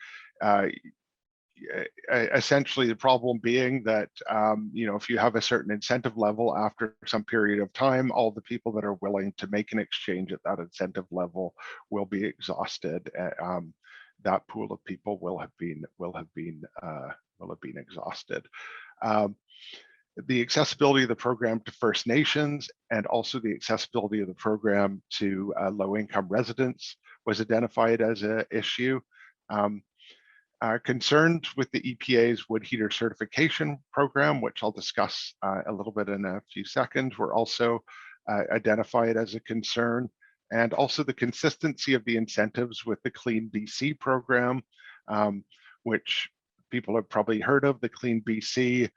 essentially the problem being that, you know, if you have a certain incentive level, after some period of time, all the people that are willing to make an exchange at that incentive level will be exhausted. That pool of people will have been exhausted. The accessibility of the program to First Nations, and also the accessibility of the program to low-income residents, was identified as an issue. Concerned with the EPA's wood heater certification program, which I'll discuss a little bit in a few seconds, were also identified as a concern, and also the consistency of the incentives with the Clean BC program, which people have probably heard of. The Clean BC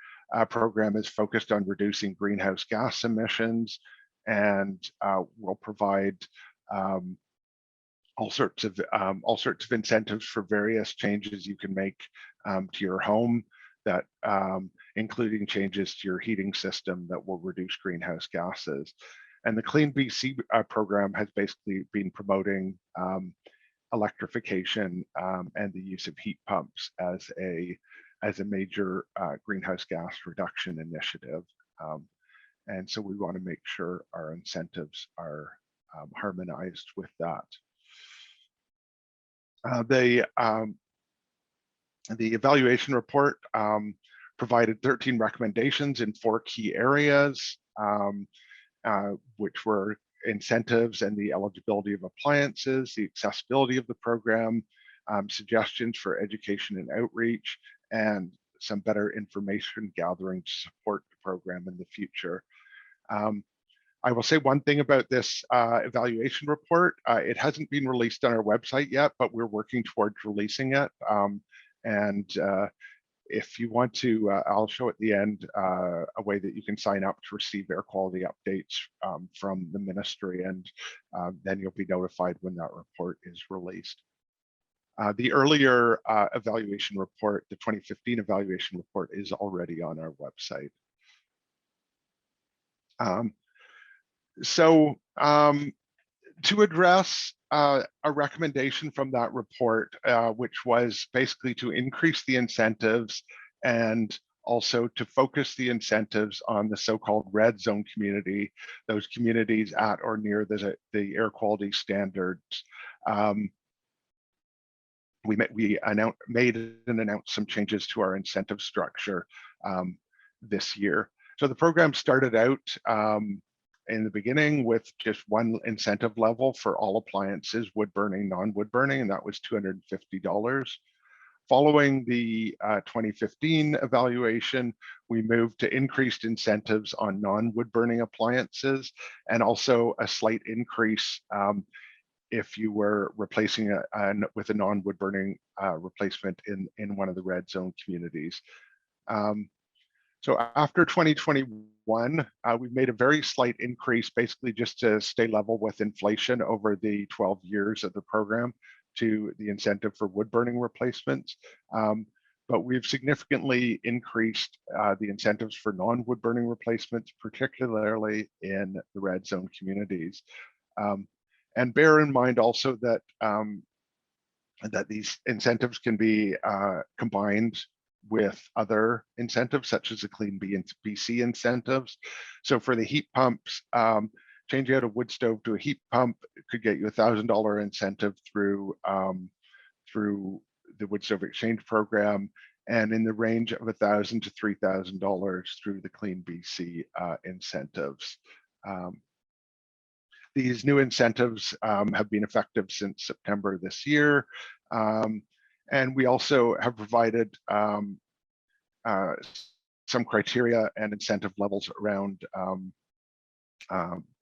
program is focused on reducing greenhouse gas emissions and will provide all sorts of incentives for various changes you can make to your home, that including changes to your heating system that will reduce greenhouse gases. And the Clean BC program has basically been promoting electrification and the use of heat pumps as a major greenhouse gas reduction initiative. And so we want to make sure our incentives are harmonized with that. The evaluation report provided 13 recommendations in 4 key areas, which were incentives and the eligibility of appliances, the accessibility of the program, suggestions for education and outreach, and some better information gathering to support the program in the future. I will say one thing about this evaluation report. It hasn't been released on our website yet, but we're working towards releasing it. If you want to, I'll show at the end a way that you can sign up to receive air quality updates from the ministry, and then you'll be notified when that report is released. The earlier evaluation report, the 2015 evaluation report, is already on our website. To address a recommendation from that report, which was basically to increase the incentives and also to focus the incentives on the so-called red zone community, those communities at or near the air quality standards. We made and announced some changes to our incentive structure this year. So the program started out in the beginning with just one incentive level for all appliances, wood burning, non-wood burning, and that was $250. Following the 2015 evaluation, we moved to increased incentives on non-wood burning appliances, and also a slight increase if you were replacing with a non-wood burning replacement in one of the red zone communities. So after 2021, we've made a very slight increase, basically just to stay level with inflation over the 12 years of the program, to the incentive for wood burning replacements. But we've significantly increased the incentives for non-wood burning replacements, particularly in the red zone communities. And bear in mind also that that these incentives can be combined with other incentives, such as the Clean BC incentives. So for the heat pumps, changing out a wood stove to a heat pump could get you $1,000 incentive through the wood stove exchange program, and in the range of $1,000 to $3,000 through the Clean BC incentives. These new incentives have been effective since September this year. And we also have provided some criteria and incentive levels around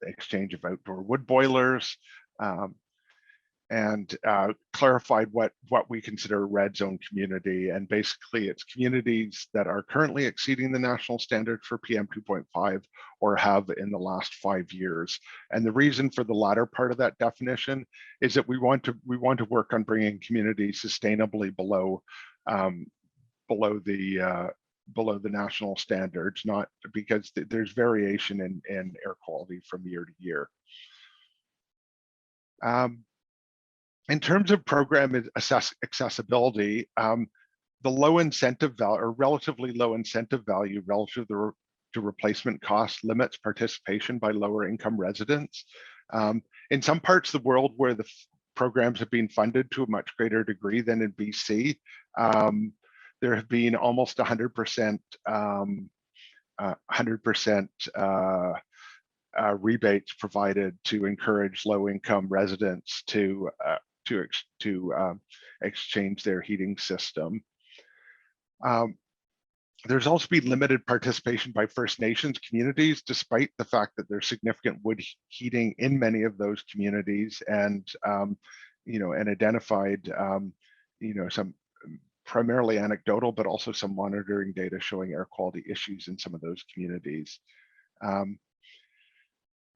exchange of outdoor wood boilers, and clarified what we consider a red zone community. And basically it's communities that are currently exceeding the national standard for PM2.5 or have in the last 5 years. And the reason for the latter part of that definition is that we want to work on bringing communities sustainably below the national standards, not because there's variation in air quality from year to year. In terms of program accessibility, the low incentive value, or relatively low incentive value relative to replacement cost, limits participation by lower income residents. In some parts of the world where the programs have been funded to a much greater degree than in BC, there have been almost 100% rebates provided to encourage low-income residents to exchange their heating system. There's also been limited participation by First Nations communities, despite the fact that there's significant wood heating in many of those communities, and and identified some primarily anecdotal, but also some monitoring data showing air quality issues in some of those communities.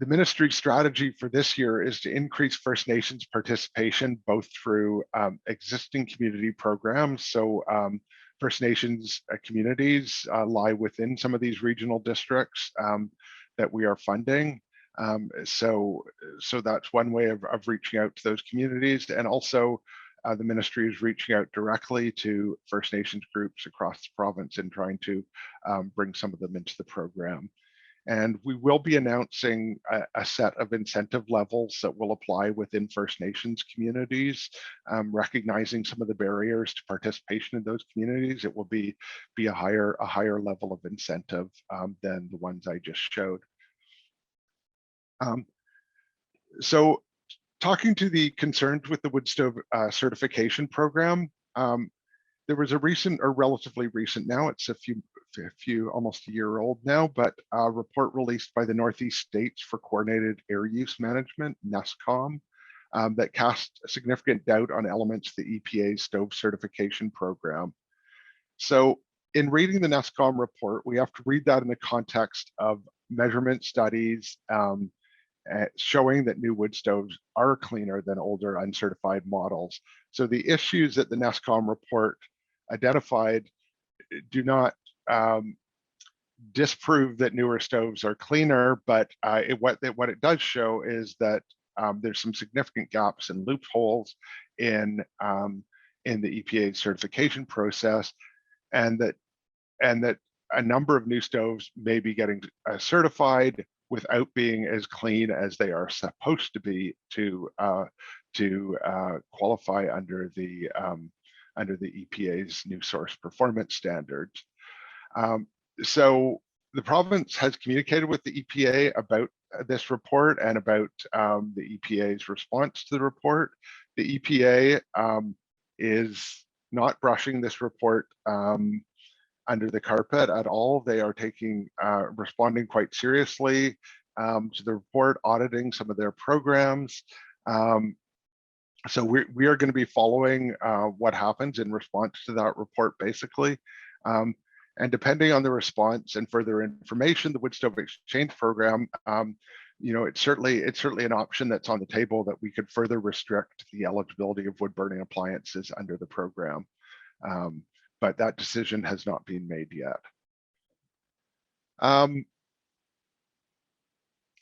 The ministry's strategy for this year is to increase First Nations participation, both through existing community programs. So First Nations communities lie within some of these regional districts that we are funding. So that's one way of reaching out to those communities. And also the ministry is reaching out directly to First Nations groups across the province and trying to bring some of them into the program. And we will be announcing a set of incentive levels that will apply within First Nations communities, recognizing some of the barriers to participation in those communities. It will be a higher level of incentive than the ones I just showed. So talking to the concerned with the wood stove certification program, there was a recent, or relatively recent now, it's almost a year old now, but a report released by the Northeast States for Coordinated Air Use Management, NESCOM, that cast significant doubt on elements of the EPA's stove certification program. So in reading the NESCOM report, we have to read that in the context of measurement studies showing that new wood stoves are cleaner than older uncertified models. So the issues that the NESCOM report identified do not disprove that newer stoves are cleaner, but what it does show is that there's some significant gaps and loopholes in the EPA certification process, and that a number of new stoves may be getting certified without being as clean as they are supposed to be to qualify under the EPA's new source performance standards. So the province has communicated with the EPA about this report and about the EPA's response to the report. The EPA is not brushing this report under the carpet at all. They are responding quite seriously to the report, auditing some of their programs. So we are going to be following what happens in response to that report, basically. And depending on the response and further information, the wood stove exchange program, it's certainly an option that's on the table, that we could further restrict the eligibility of wood burning appliances under the program. But that decision has not been made yet.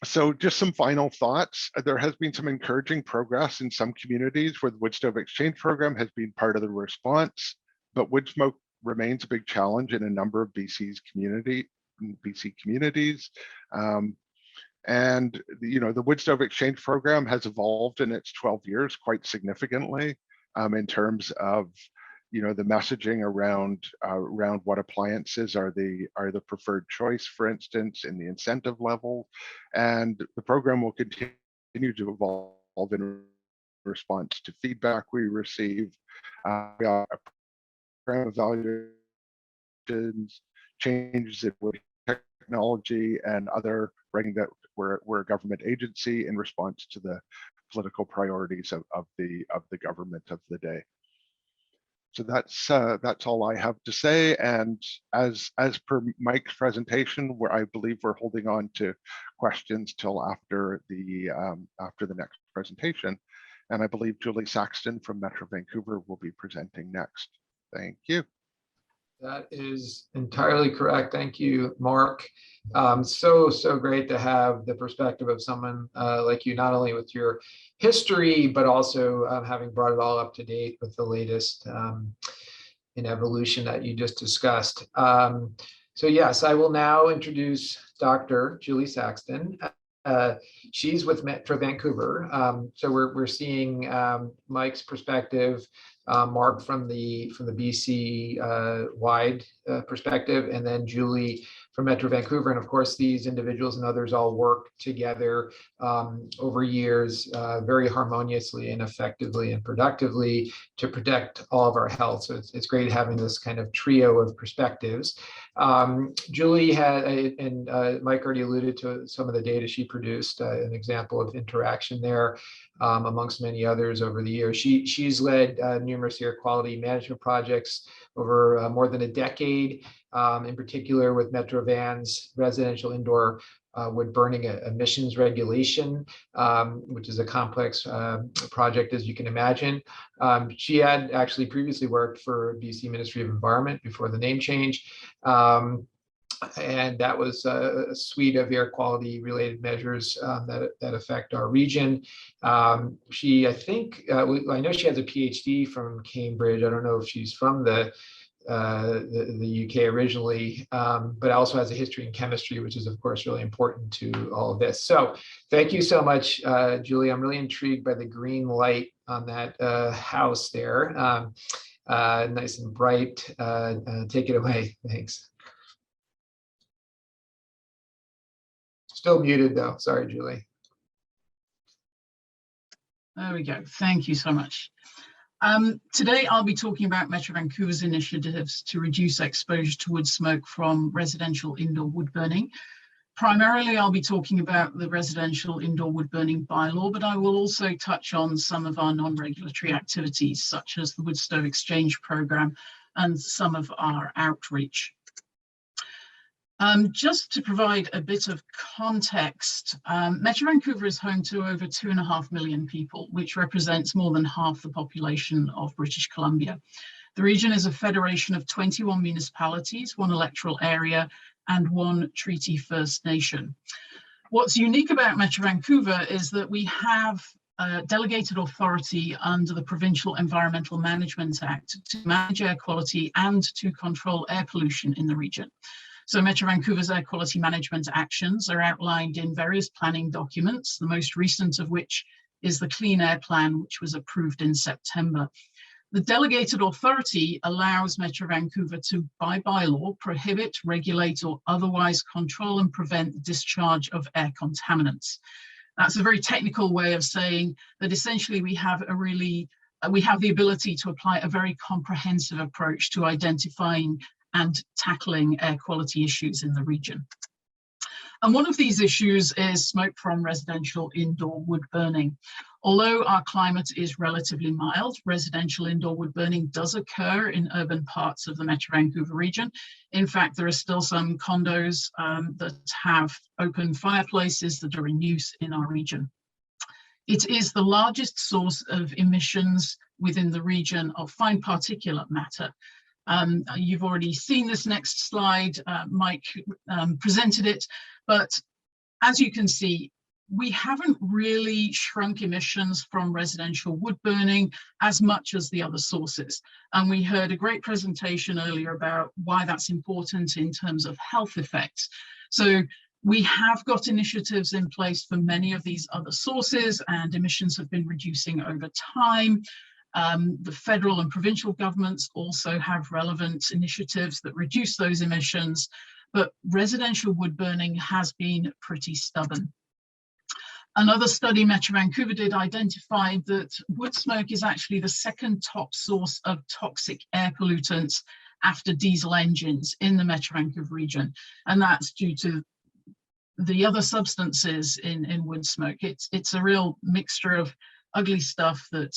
So just some final thoughts. There has been some encouraging progress in some communities where the wood stove exchange program has been part of the response, but wood smoke remains a big challenge in a number of BC communities. And the wood stove exchange program has evolved in its 12 years quite significantly in terms of the messaging around what appliances are the preferred choice, for instance, in the incentive level, and the program will continue to evolve in response to feedback we receive, program evaluations, changes in technology, and other writing that we're a government agency in response to the political priorities of the government of the day. So that's all I have to say. And as per Mike's presentation, where I believe we're holding on to questions till after the next presentation, and I believe Julie Saxton from Metro Vancouver will be presenting next. Thank you. That is entirely correct. Thank you, Mark. So great to have the perspective of someone like you, not only with your history, but also having brought it all up to date with the latest in evolution that you just discussed. So yes, I will now introduce Dr. Julie Saxton. She's with Metro Vancouver. So we're seeing Mike's perspective, Mark from the BC wide perspective, and then Julie from Metro Vancouver. And of course, these individuals and others all work together over years very harmoniously and effectively and productively to protect all of our health. So it's great having this kind of trio of perspectives. Julie had, and Mike already alluded to some of the data she produced, an example of interaction there amongst many others over the years. She's led numerous air quality management projects over more than a decade, in particular with Metro Van's residential indoor wood burning emissions regulation, which is a complex project, as you can imagine. She had actually previously worked for BC Ministry of Environment before the name change. And that was a suite of air quality related measures that affect our region. She, I think, I know she has a PhD from Cambridge. I don't know if she's from the UK originally, but also has a history in chemistry, which is of course really important to all of this. So thank you so much, Julie. I'm really intrigued by the green light on that house there. Nice and bright. Take it away. Thanks. Still muted though. Sorry, Julie. There we go. Thank you so much. Today, I'll be talking about Metro Vancouver's initiatives to reduce exposure to wood smoke from residential indoor wood burning. Primarily, I'll be talking about the residential indoor wood burning bylaw, but I will also touch on some of our non-regulatory activities, such as the Wood Stove Exchange Programme and some of our outreach. Just to provide a bit of context, Metro Vancouver is home to over 2.5 million people, which represents more than half the population of British Columbia. The region is a federation of 21 municipalities, 1 electoral area, and 1 treaty First Nation. What's unique about Metro Vancouver is that we have delegated authority under the Provincial Environmental Management Act to manage air quality and to control air pollution in the region. So Metro Vancouver's air quality management actions are outlined in various planning documents, the most recent of which is the Clean Air Plan, which was approved in September. The delegated authority allows Metro Vancouver to, by bylaw, prohibit, regulate, or otherwise control and prevent the discharge of air contaminants. That's a very technical way of saying that essentially we have the ability to apply a very comprehensive approach to identifying and tackling air quality issues in the region. And one of these issues is smoke from residential indoor wood burning. Although our climate is relatively mild, residential indoor wood burning does occur in urban parts of the Metro Vancouver region. In fact, there are still some condos that have open fireplaces that are in use in our region. It is the largest source of emissions within the region of fine particulate matter. You've already seen this next slide, Mike presented it, but as you can see, we haven't really shrunk emissions from residential wood burning as much as the other sources. And we heard a great presentation earlier about why that's important in terms of health effects. So we have got initiatives in place for many of these other sources, and emissions have been reducing over time. The federal and provincial governments also have relevant initiatives that reduce those emissions, but residential wood burning has been pretty stubborn. Another study Metro Vancouver did identified that wood smoke is actually the second top source of toxic air pollutants after diesel engines in the Metro Vancouver region, and that's due to the other substances in wood smoke. It's a real mixture of ugly stuff that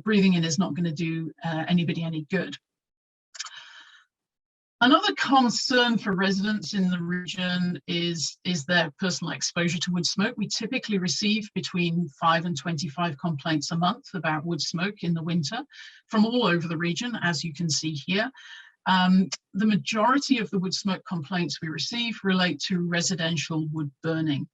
breathing in is not going to do anybody any good. Another concern for residents in the region is their personal exposure to wood smoke. We typically receive between 5 and 25 complaints a month about wood smoke in the winter from all over the region, as you can see here. The majority of the wood smoke complaints we receive relate to residential wood burning.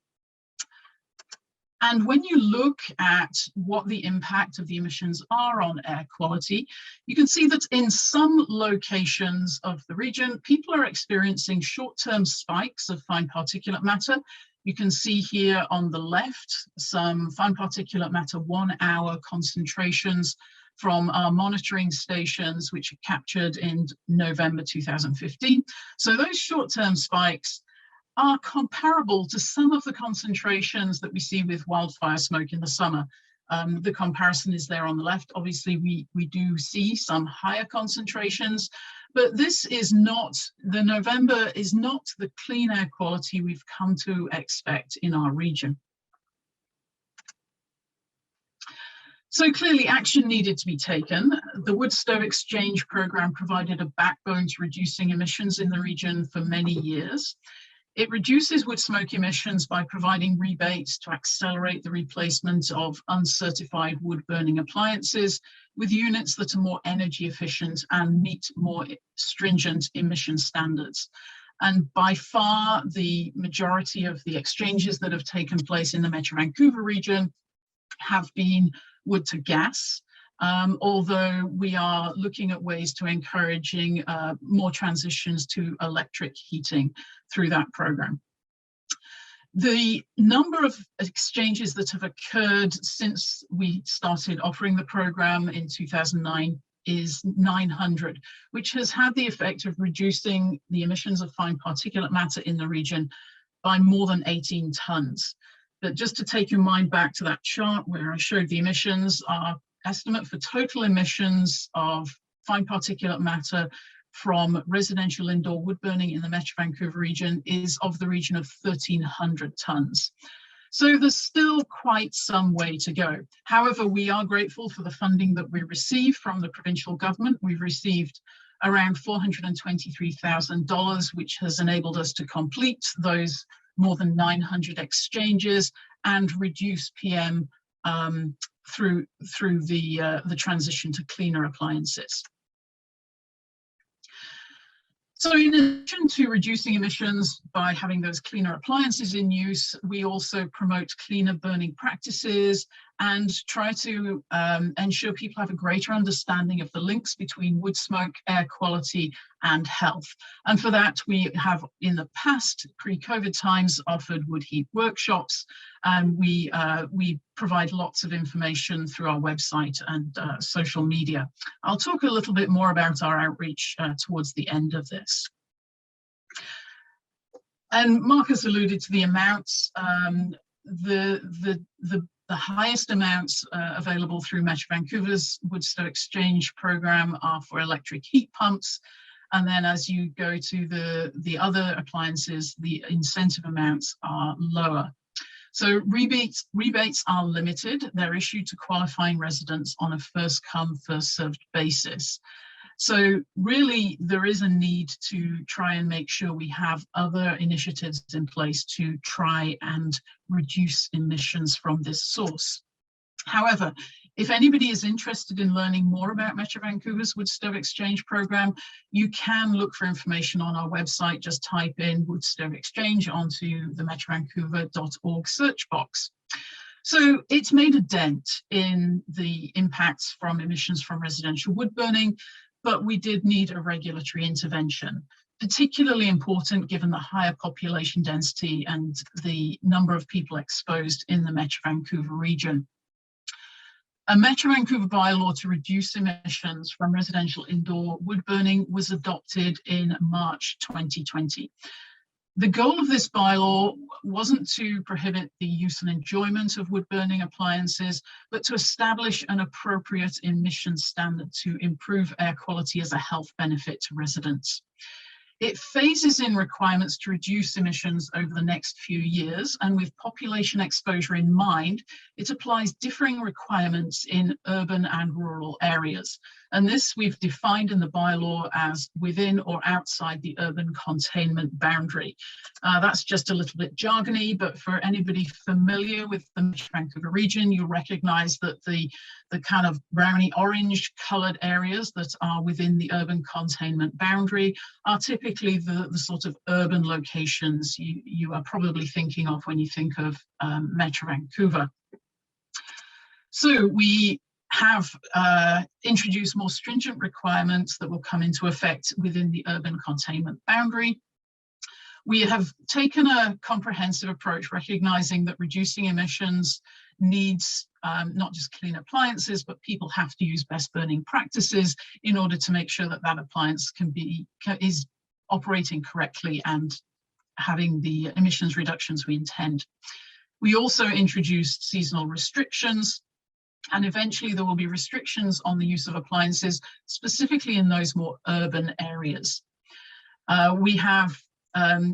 And when you look at what the impact of the emissions are on air quality, you can see that in some locations of the region, people are experiencing short-term spikes of fine particulate matter. You can see here on the left some fine particulate matter 1 hour concentrations from our monitoring stations, which are captured in November 2015. So those short-term spikes are comparable to some of the concentrations that we see with wildfire smoke in the summer. The comparison is there on the left. Obviously, we do see some higher concentrations, but this is not, the November is not the clean air quality we've come to expect in our region. So clearly action needed to be taken. The wood stove exchange program provided a backbone to reducing emissions in the region for many years. It reduces wood smoke emissions by providing rebates to accelerate the replacement of uncertified wood burning appliances with units that are more energy efficient and meet more stringent emission standards. And by far, the majority of the exchanges that have taken place in the Metro Vancouver region have been wood to gas, although we are looking at ways to encouraging more transitions to electric heating through that program. The number of exchanges that have occurred since we started offering the program in 2009 is 900, which has had the effect of reducing the emissions of fine particulate matter in the region by more than 18 tons. But just to take your mind back to that chart where I showed the emissions, our estimate for total emissions of fine particulate matter from residential indoor wood burning in the Metro Vancouver region is of the region of 1,300 tons. So there's still quite some way to go. However, we are grateful for the funding that we receive from the provincial government. We've received around $423,000, which has enabled us to complete those more than 900 exchanges and reduce PM through the transition to cleaner appliances. So in addition to reducing emissions by having those cleaner appliances in use, we also promote cleaner burning practices and try to ensure people have a greater understanding of the links between wood smoke, air quality, and health. And for that, we have in the past, pre-COVID times, offered wood heat workshops, and we provide lots of information through our website and social media. I'll talk a little bit more about our outreach towards the end of this. And Marcus alluded to the amounts. The highest amounts available through Metro Vancouver's wood stove exchange program are for electric heat pumps. And then as you go to the other appliances, the incentive amounts are lower. So rebates are limited. They're issued to qualifying residents on a first come, first served basis. So really, there is a need to try and make sure we have other initiatives in place to try and reduce emissions from this source. However, if anybody is interested in learning more about Metro Vancouver's wood stove exchange program, you can look for information on our website. Just type in wood stove exchange onto the metrovancouver.org search box. So it's made a dent in the impacts from emissions from residential wood burning, but we did need a regulatory intervention, particularly important given the higher population density and the number of people exposed in the Metro Vancouver region. A Metro Vancouver bylaw to reduce emissions from residential indoor wood burning was adopted in March 2020. The goal of this bylaw wasn't to prohibit the use and enjoyment of wood burning appliances, but to establish an appropriate emission standard to improve air quality as a health benefit to residents. It phases in requirements to reduce emissions over the next few years, and with population exposure in mind, it applies differing requirements in urban and rural areas. And this we've defined in the bylaw as within or outside the urban containment boundary. That's just a little bit jargony, but for anybody familiar with the Metro Vancouver region, you'll recognize that the kind of browny orange colored areas that are within the urban containment boundary are typically the sort of urban locations you are probably thinking of when you think of Metro Vancouver. So we have introduced more stringent requirements that will come into effect within the urban containment boundary. We have taken a comprehensive approach, recognizing that reducing emissions needs not just clean appliances, but people have to use best burning practices in order to make sure that that appliance is operating correctly and having the emissions reductions we intend. We also introduced seasonal restrictions, and eventually there will be restrictions on the use of appliances, specifically in those more urban areas. We have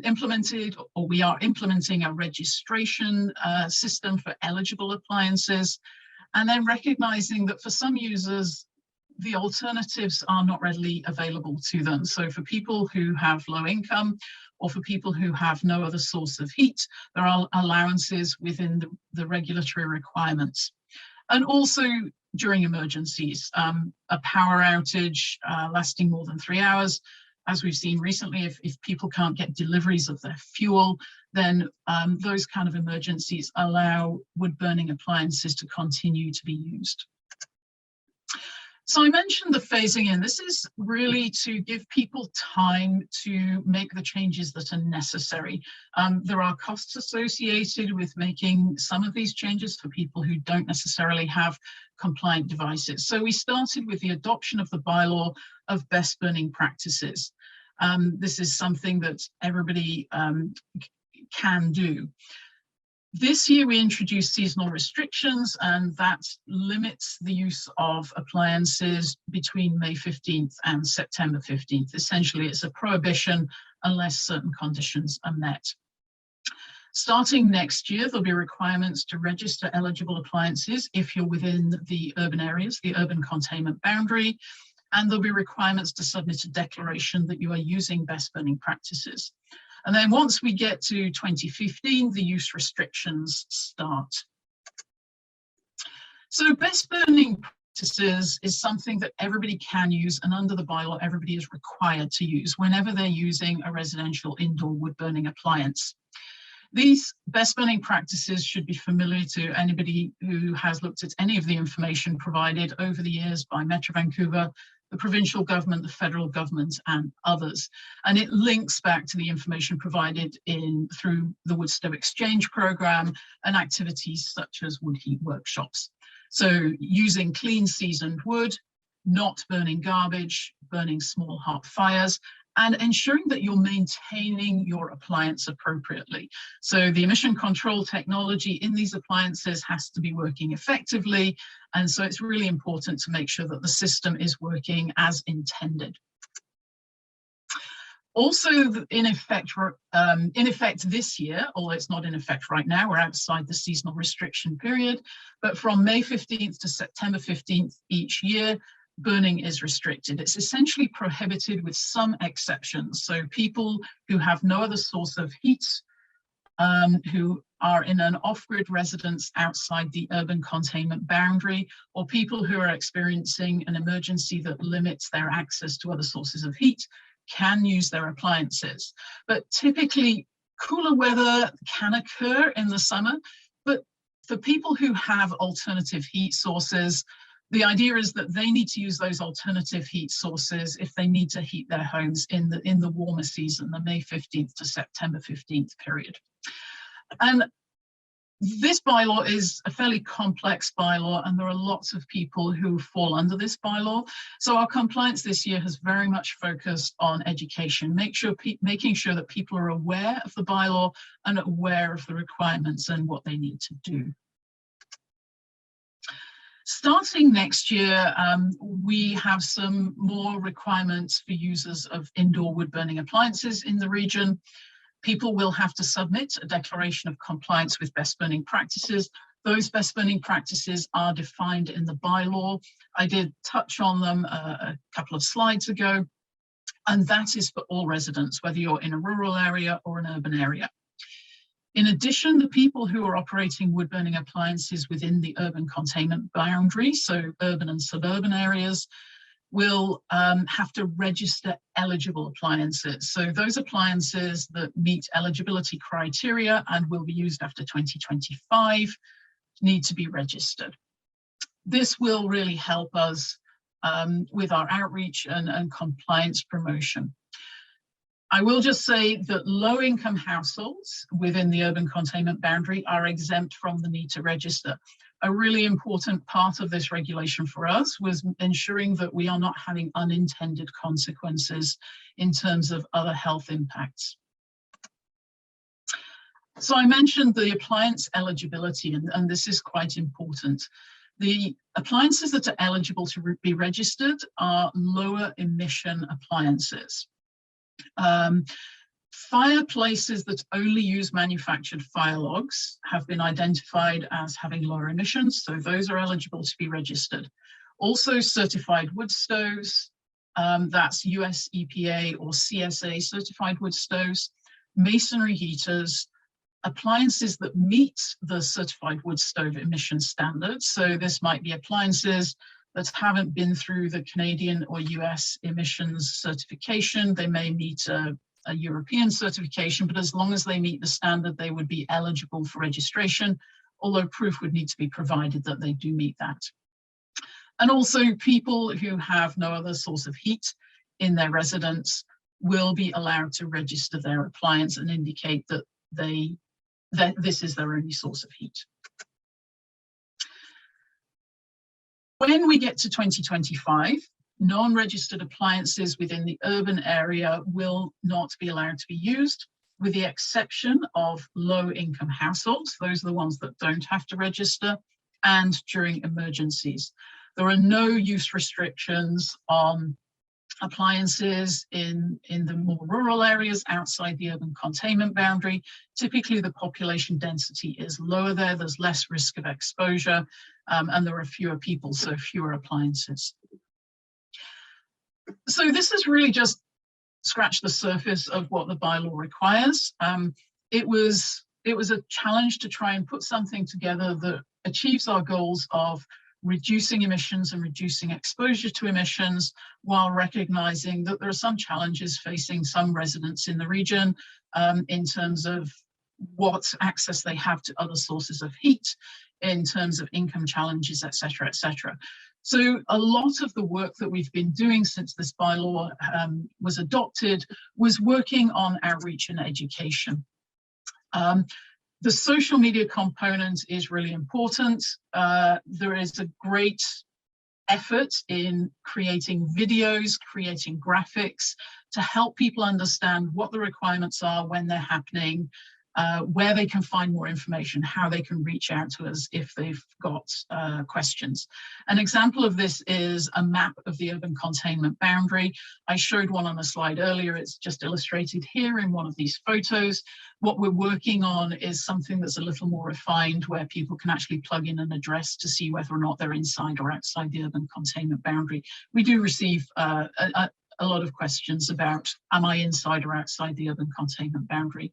implemented, or we are implementing, a registration system for eligible appliances, and then recognizing that for some users, the alternatives are not readily available to them. So for people who have low income, or for people who have no other source of heat, there are allowances within the regulatory requirements. And also during emergencies, a power outage lasting more than 3 hours, as we've seen recently, if people can't get deliveries of their fuel, then those kind of emergencies allow wood-burning appliances to continue to be used. So I mentioned the phasing in. This is really to give people time to make the changes that are necessary. There are costs associated with making some of these changes for people who don't necessarily have compliant devices. So we started with the adoption of the bylaw of best burning practices. This is something that everybody can do. This year we introduced seasonal restrictions, and that limits the use of appliances between May 15th and September 15th. Essentially, it's a prohibition unless certain conditions are met. Starting next year, there'll be requirements to register eligible appliances if you're within the urban areas, the urban containment boundary, and there'll be requirements to submit a declaration that you are using best burning practices. And then once we get to 2015, the use restrictions start. So best burning practices is something that everybody can use, and under the bylaw, everybody is required to use whenever they're using a residential indoor wood burning appliance. These best burning practices should be familiar to anybody who has looked at any of the information provided over the years by Metro Vancouver, the provincial government, the federal government, and others. And it links back to the information provided through the Wood Stove Exchange program and activities such as wood heat workshops. So using clean seasoned wood, not burning garbage, burning small hot fires, and ensuring that you're maintaining your appliance appropriately. So the emission control technology in these appliances has to be working effectively, and so it's really important to make sure that the system is working as intended. Also, in effect this year, although it's not in effect right now, we're outside the seasonal restriction period, but from May 15th to September 15th each year, burning is restricted. It's essentially prohibited with some exceptions. So people who have no other source of heat, who are in an off-grid residence outside the urban containment boundary, or people who are experiencing an emergency that limits their access to other sources of heat, can use their appliances. But typically, cooler weather can occur in the summer, but for people who have alternative heat sources, the idea is that they need to use those alternative heat sources if they need to heat their homes in the warmer season, the May 15th to September 15th period. And this bylaw is a fairly complex bylaw, and there are lots of people who fall under this bylaw. So our compliance this year has very much focused on education, making sure that people are aware of the bylaw and aware of the requirements and what they need to do. Starting next year, we have some more requirements for users of indoor wood burning appliances in the region. People will have to submit a declaration of compliance with best burning practices. Those best burning practices are defined in the bylaw. I did touch on them a couple of slides ago, and that is for all residents, whether you're in a rural area or an urban area. In addition, the people who are operating wood burning appliances within the urban containment boundary, so urban and suburban areas, will have to register eligible appliances. So those appliances that meet eligibility criteria and will be used after 2025 need to be registered. This will really help us with our outreach and compliance promotion. I will just say that low-income households within the urban containment boundary are exempt from the need to register. A really important part of this regulation for us was ensuring that we are not having unintended consequences in terms of other health impacts. So I mentioned the appliance eligibility, and this is quite important. The appliances that are eligible to be registered are lower emission appliances. Fireplaces that only use manufactured fire logs have been identified as having lower emissions, so those are eligible to be registered. Also certified wood stoves, that's US EPA or CSA certified wood stoves, masonry heaters, appliances that meet the certified wood stove emission standards. So this might be appliances that haven't been through the Canadian or US emissions certification. They may meet a European certification, but as long as they meet the standard, they would be eligible for registration, although proof would need to be provided that they do meet that. And also people who have no other source of heat in their residence will be allowed to register their appliance and indicate that this is their only source of heat. When we get to 2025, non-registered appliances within the urban area will not be allowed to be used, with the exception of low-income households. Those are the ones that don't have to register, and during emergencies. There are no use restrictions on appliances in the more rural areas outside the urban containment boundary. Typically, the population density is lower there, there's less risk of exposure, and there are fewer people, so fewer appliances. So this has really just scratched the surface of what the bylaw requires. It was a challenge to try and put something together that achieves our goals of reducing emissions and reducing exposure to emissions, while recognizing that there are some challenges facing some residents in the region in terms of what access they have to other sources of heat, in terms of income challenges, etc., etc. So a lot of the work that we've been doing since this bylaw was adopted was working on outreach and education. The social media component is really important. There is a great effort in creating videos, creating graphics to help people understand what the requirements are when they're happening, where they can find more information, how they can reach out to us if they've got questions. An example of this is a map of the urban containment boundary. I showed one on a slide earlier. It's just illustrated here in one of these photos. What we're working on is something that's a little more refined, where people can actually plug in an address to see whether or not they're inside or outside the urban containment boundary. We do receive a lot of questions about, am I inside or outside the urban containment boundary?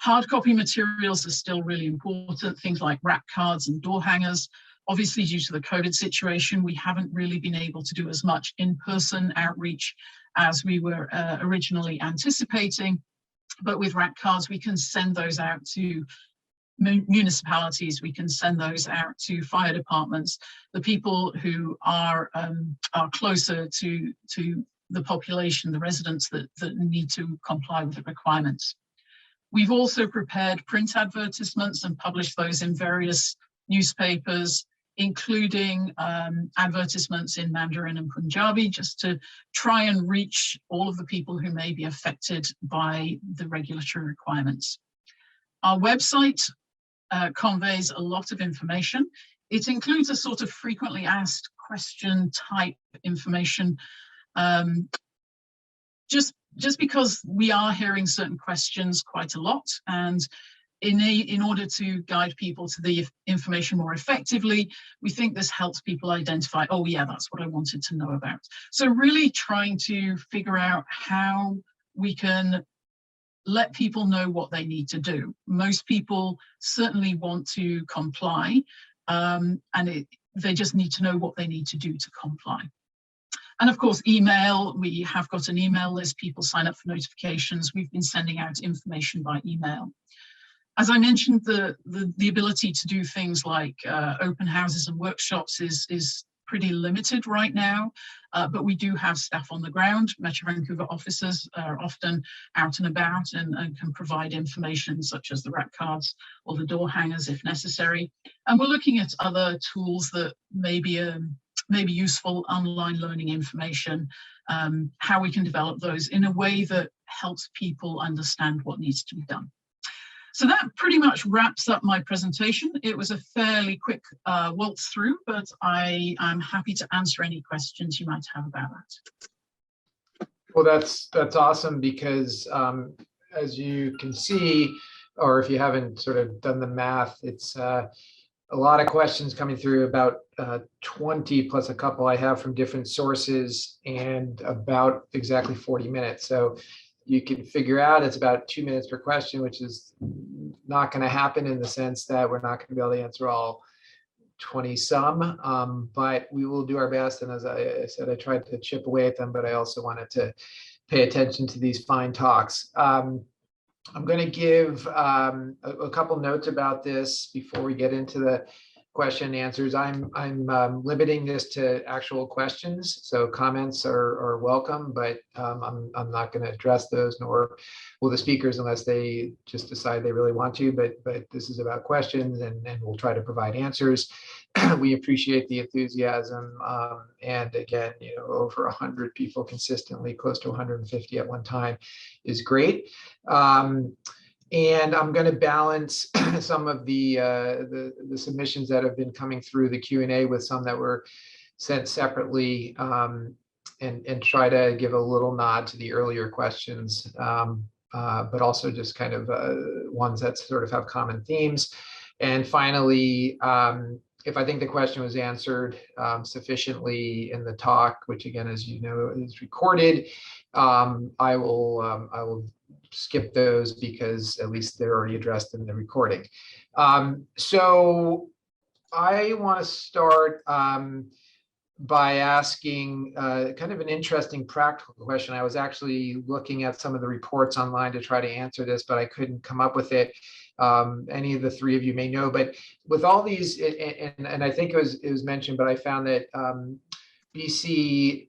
Hard copy materials are still really important, things like wrap cards and door hangers. Obviously, due to the COVID situation, we haven't really been able to do as much in-person outreach as we were originally anticipating. But with wrap cards, we can send those out to municipalities, we can send those out to fire departments, the people who are closer to the population, the residents that need to comply with the requirements. We've also prepared print advertisements and published those in various newspapers, including advertisements in Mandarin and Punjabi, just to try and reach all of the people who may be affected by the regulatory requirements. Our website conveys a lot of information. It includes a sort of frequently asked question type information, just because we are hearing certain questions quite a lot, and in order to guide people to the information more effectively, we think this helps people identify, oh yeah, that's what I wanted to know about. So really trying to figure out how we can let people know what they need to do. Most people certainly want to comply, and they just need to know what they need to do to comply. And of course, email, we have got an email list, people sign up for notifications. We've been sending out information by email. As I mentioned, the ability to do things like open houses and workshops is pretty limited right now, but we do have staff on the ground. Metro Vancouver officers are often out and about and can provide information such as the rat cards or the door hangers if necessary. And we're looking at other tools that may be useful, online learning information, how we can develop those in a way that helps people understand what needs to be done. So that pretty much wraps up my presentation. It was a fairly quick waltz through, but I am happy to answer any questions you might have about that. Well, that's awesome, because as you can see, or if you haven't sort of done the math, it's a lot of questions coming through, about 20 plus a couple I have from different sources, and about exactly 40 minutes. So you can figure out it's about 2 minutes per question, which is not going to happen, in the sense that we're not going to be able to answer all 20 some, but we will do our best. And as I said, I tried to chip away at them, but I also wanted to pay attention to these fine talks. I'm going to give a couple notes about this before we get into the question and answers. I'm limiting this to actual questions, so comments are welcome, but I'm not going to address those, nor will the speakers, unless they just decide they really want to. But this is about questions, and we'll try to provide answers. We appreciate the enthusiasm, and again, over 100 people consistently, close to 150 at one time, is great. And I'm going to balance some of the submissions that have been coming through the Q&A with some that were sent separately, and try to give a little nod to the earlier questions, but also just kind of ones that sort of have common themes. And finally, if I think the question was answered sufficiently in the talk, which again, as you know, is recorded, I will skip those, because at least they're already addressed in the recording. So I want to start by asking kind of an interesting practical question. I was actually looking at some of the reports online to try to answer this, but I couldn't come up with it. Any of the three of you may know, but with all these, and I think it was mentioned, but I found that BC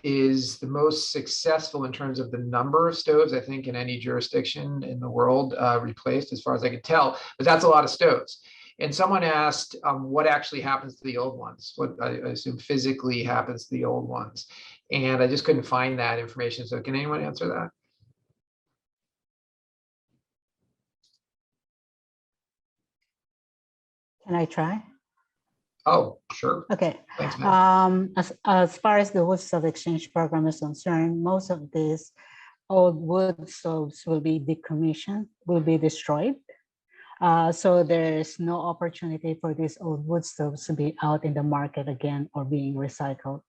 is the most successful in terms of the number of stoves, I think, in any jurisdiction in the world replaced, as far as I can tell. But that's a lot of stoves. And someone asked what actually happens to the old ones, what I assume physically happens to the old ones. And I just couldn't find that information. So can anyone answer that? Can I try? Oh, sure. Okay. Thanks, Matt. As far as the wood stove exchange program is concerned, most of these old wood stoves will be decommissioned, will be destroyed. So there's no opportunity for these old wood stoves to be out in the market again or being recycled.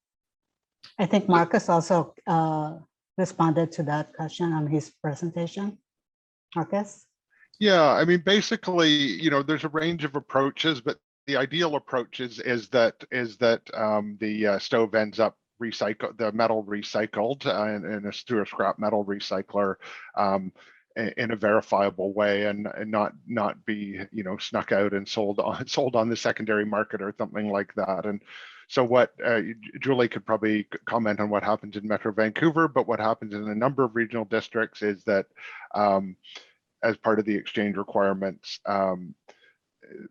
I think Marcus also responded to that question on his presentation. Marcus? Yeah, I mean, basically, there's a range of approaches, but the ideal approach is that the stove ends up the metal recycled through a scrap metal recycler in a verifiable way, and not be snuck out and sold on the secondary market or something like that. And so what Julie could probably comment on what happens in Metro Vancouver, but what happens in a number of regional districts is that as part of the exchange requirements,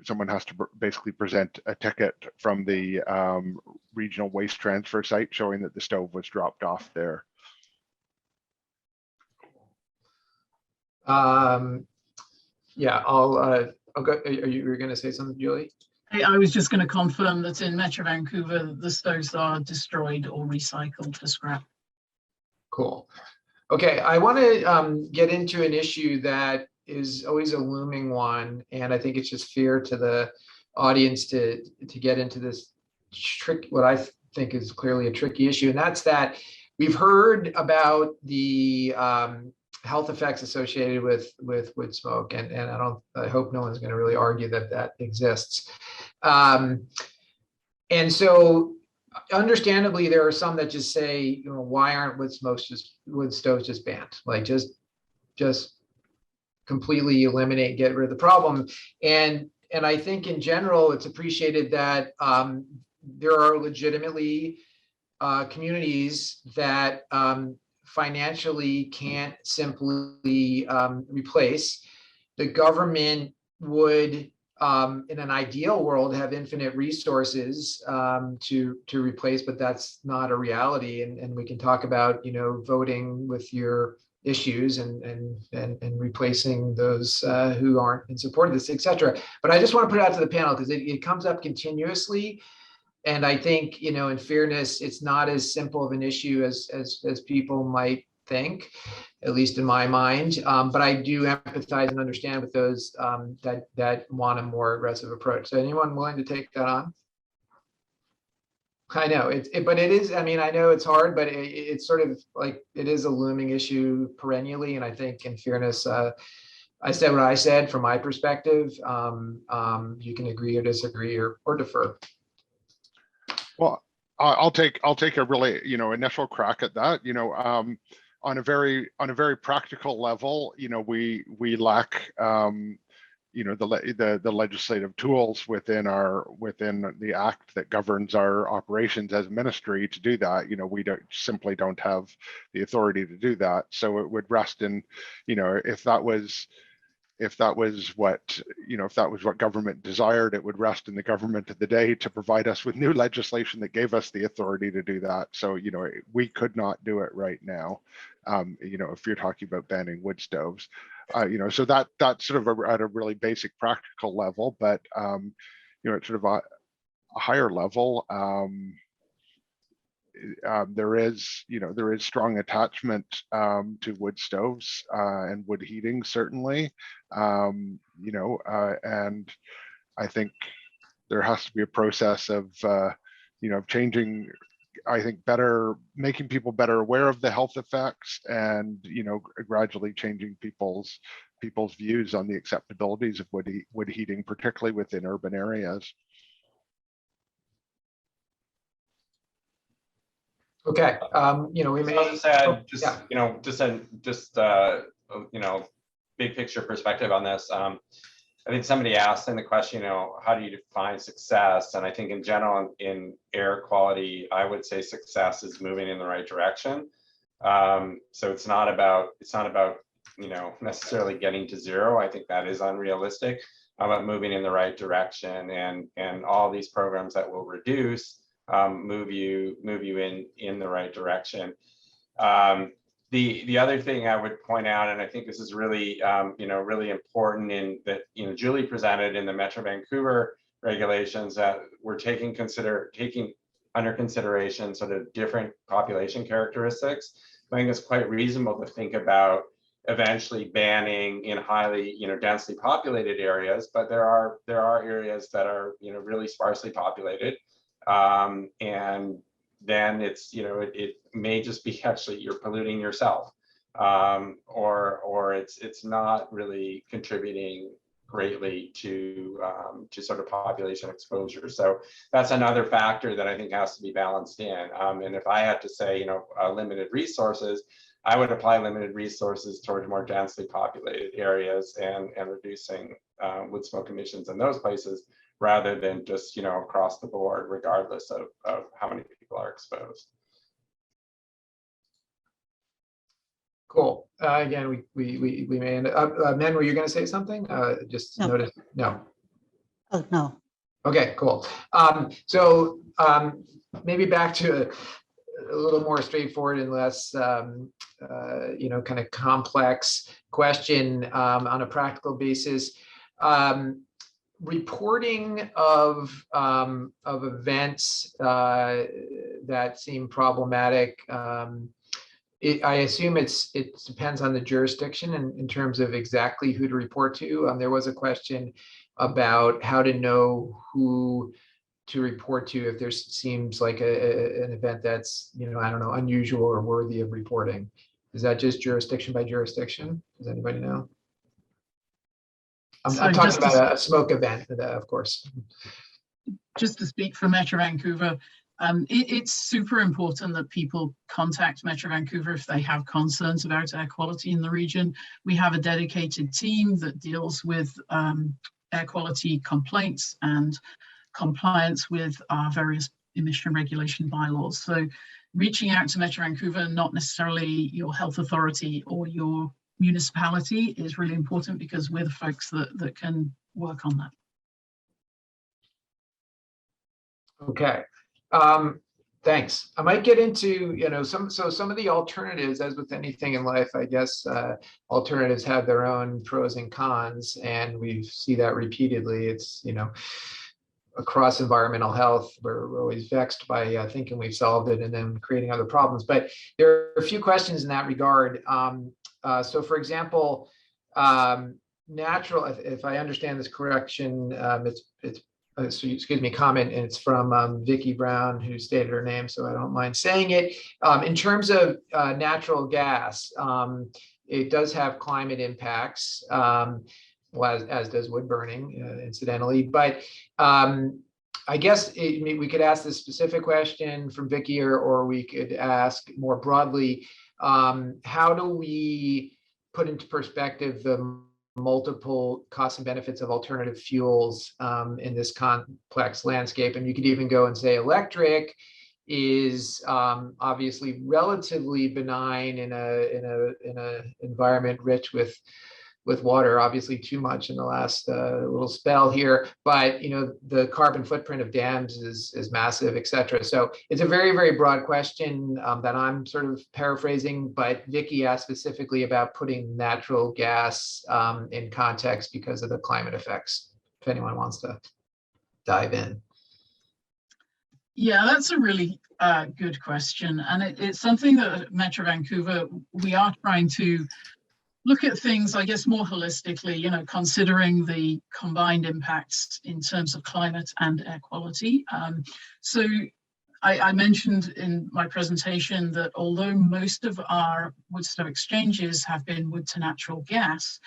someone has to basically present a ticket from the regional waste transfer site showing that the stove was dropped off there. Yeah, I'll go. You were going to say something, Julie? I was just going to confirm that in Metro Vancouver, the stoves are destroyed or recycled for scrap. Cool. Okay, I want to get into an issue that is always a looming one, and I think it's just fair to the audience to get into this what I think is clearly a tricky issue, and that's that we've heard about the health effects associated with wood smoke, and I hope no one's going to really argue that exists. And so understandably, there are some that just say, why aren't wood stoves just banned? Like just completely eliminate, get rid of the problem. And I think in general, it's appreciated that there are legitimately communities that financially can't simply replace. The government would, in an ideal world, have infinite resources to replace, but that's not a reality. And we can talk about, voting with your issues and replacing those who aren't in support of this, et cetera. But I just want to put it out to the panel because it comes up continuously. And I think, in fairness, it's not as simple of an issue as people might think, at least in my mind. But I do empathize and understand with those that want a more aggressive approach. So anyone willing to take that on? I know but it is, I know it's hard, but it's sort of like, it is a looming issue perennially. And I think, in fairness, I said what I said from my perspective. You can agree or disagree or defer. Well, I'll take a really, initial crack at that. On a very practical level, we lack, the legislative tools within the act that governs our operations as a ministry to do that. We simply don't have the authority to do that. So it would rest in, if that was what government desired, it would rest in the government of the day to provide us with new legislation that gave us the authority to do that. So, we could not do it right now. If you're talking about banning wood stoves, so that's sort of at a really basic practical level, but, at sort of a higher level, there is strong attachment to wood stoves and wood heating, certainly, and I think there has to be a process of changing, I think, making people better aware of the health effects, and gradually changing people's views on the acceptabilities of wood heating, particularly within urban areas. Okay, we may. I'll just add, Yeah. Big picture perspective on this. I think somebody asked in the question, how do you define success? And I think in general, in air quality, I would say success is moving in the right direction. So it's not about necessarily getting to zero. I think that is unrealistic. About moving in the right direction, and all these programs that will reduce move you in the right direction. The other thing I would point out, and I think this is really really important, in that Julie presented in the Metro Vancouver regulations, that we're taking under consideration sort of different population characteristics. I think it's quite reasonable to think about eventually banning in highly densely populated areas, but there are areas that are really sparsely populated. And then it's, it may just be actually you're polluting yourself, or it's not really contributing greatly to sort of population exposure. So that's another factor that I think has to be balanced in. And if I had to say, limited resources, I would apply limited resources towards more densely populated areas and reducing wood smoke emissions in those places, rather than just across the board, regardless of how many people are exposed. Cool. Again, we may end up. Men, were you going to say something? Just No. notice. No. Oh, no. Okay, cool. So maybe back to a little more straightforward and less, kind of complex question on a practical basis. Reporting of events that seem problematic. I assume it depends on the jurisdiction in terms of exactly who to report to. There was a question about how to know who to report to if there seems like an event that's, I don't know, unusual or worthy of reporting. Is that just jurisdiction by jurisdiction? Does anybody know? I'm talking about a smoke event, of course. Just to speak for Metro Vancouver, it's super important that people contact Metro Vancouver if they have concerns about air quality in the region. We have a dedicated team that deals with air quality complaints and compliance with our various emission regulation bylaws. So reaching out to Metro Vancouver, not necessarily your health authority or your municipality, is really important, because we're the folks that can work on that. Okay. Thanks. I might get into, some of the alternatives, as with anything in life, I guess, alternatives have their own pros and cons, and we see that repeatedly. It's, across environmental health, we're always vexed by thinking we've solved it and then creating other problems. But there are a few questions in that regard. So for example, natural, if I understand this correction, comment, and it's from Vicki Brown, who stated her name, so I don't mind saying it. In terms of natural gas, it does have climate impacts, well, as does wood burning, incidentally. But I guess we could ask this specific question from Vicki, or we could ask more broadly, how do we put into perspective the multiple costs and benefits of alternative fuels in this complex landscape? And you could even go and say electric is obviously relatively benign in a environment rich with water, obviously too much in the last little spell here, but the carbon footprint of dams is massive, et cetera. So it's a very, very broad question that I'm sort of paraphrasing, but Vicki asked specifically about putting natural gas in context because of the climate effects, if anyone wants to dive in. Yeah, that's a really good question. And it's something that at Metro Vancouver, we are trying to look at things, I guess, more holistically, considering the combined impacts in terms of climate and air quality. So I mentioned in my presentation that although most of our wood stove exchanges have been wood to natural gas,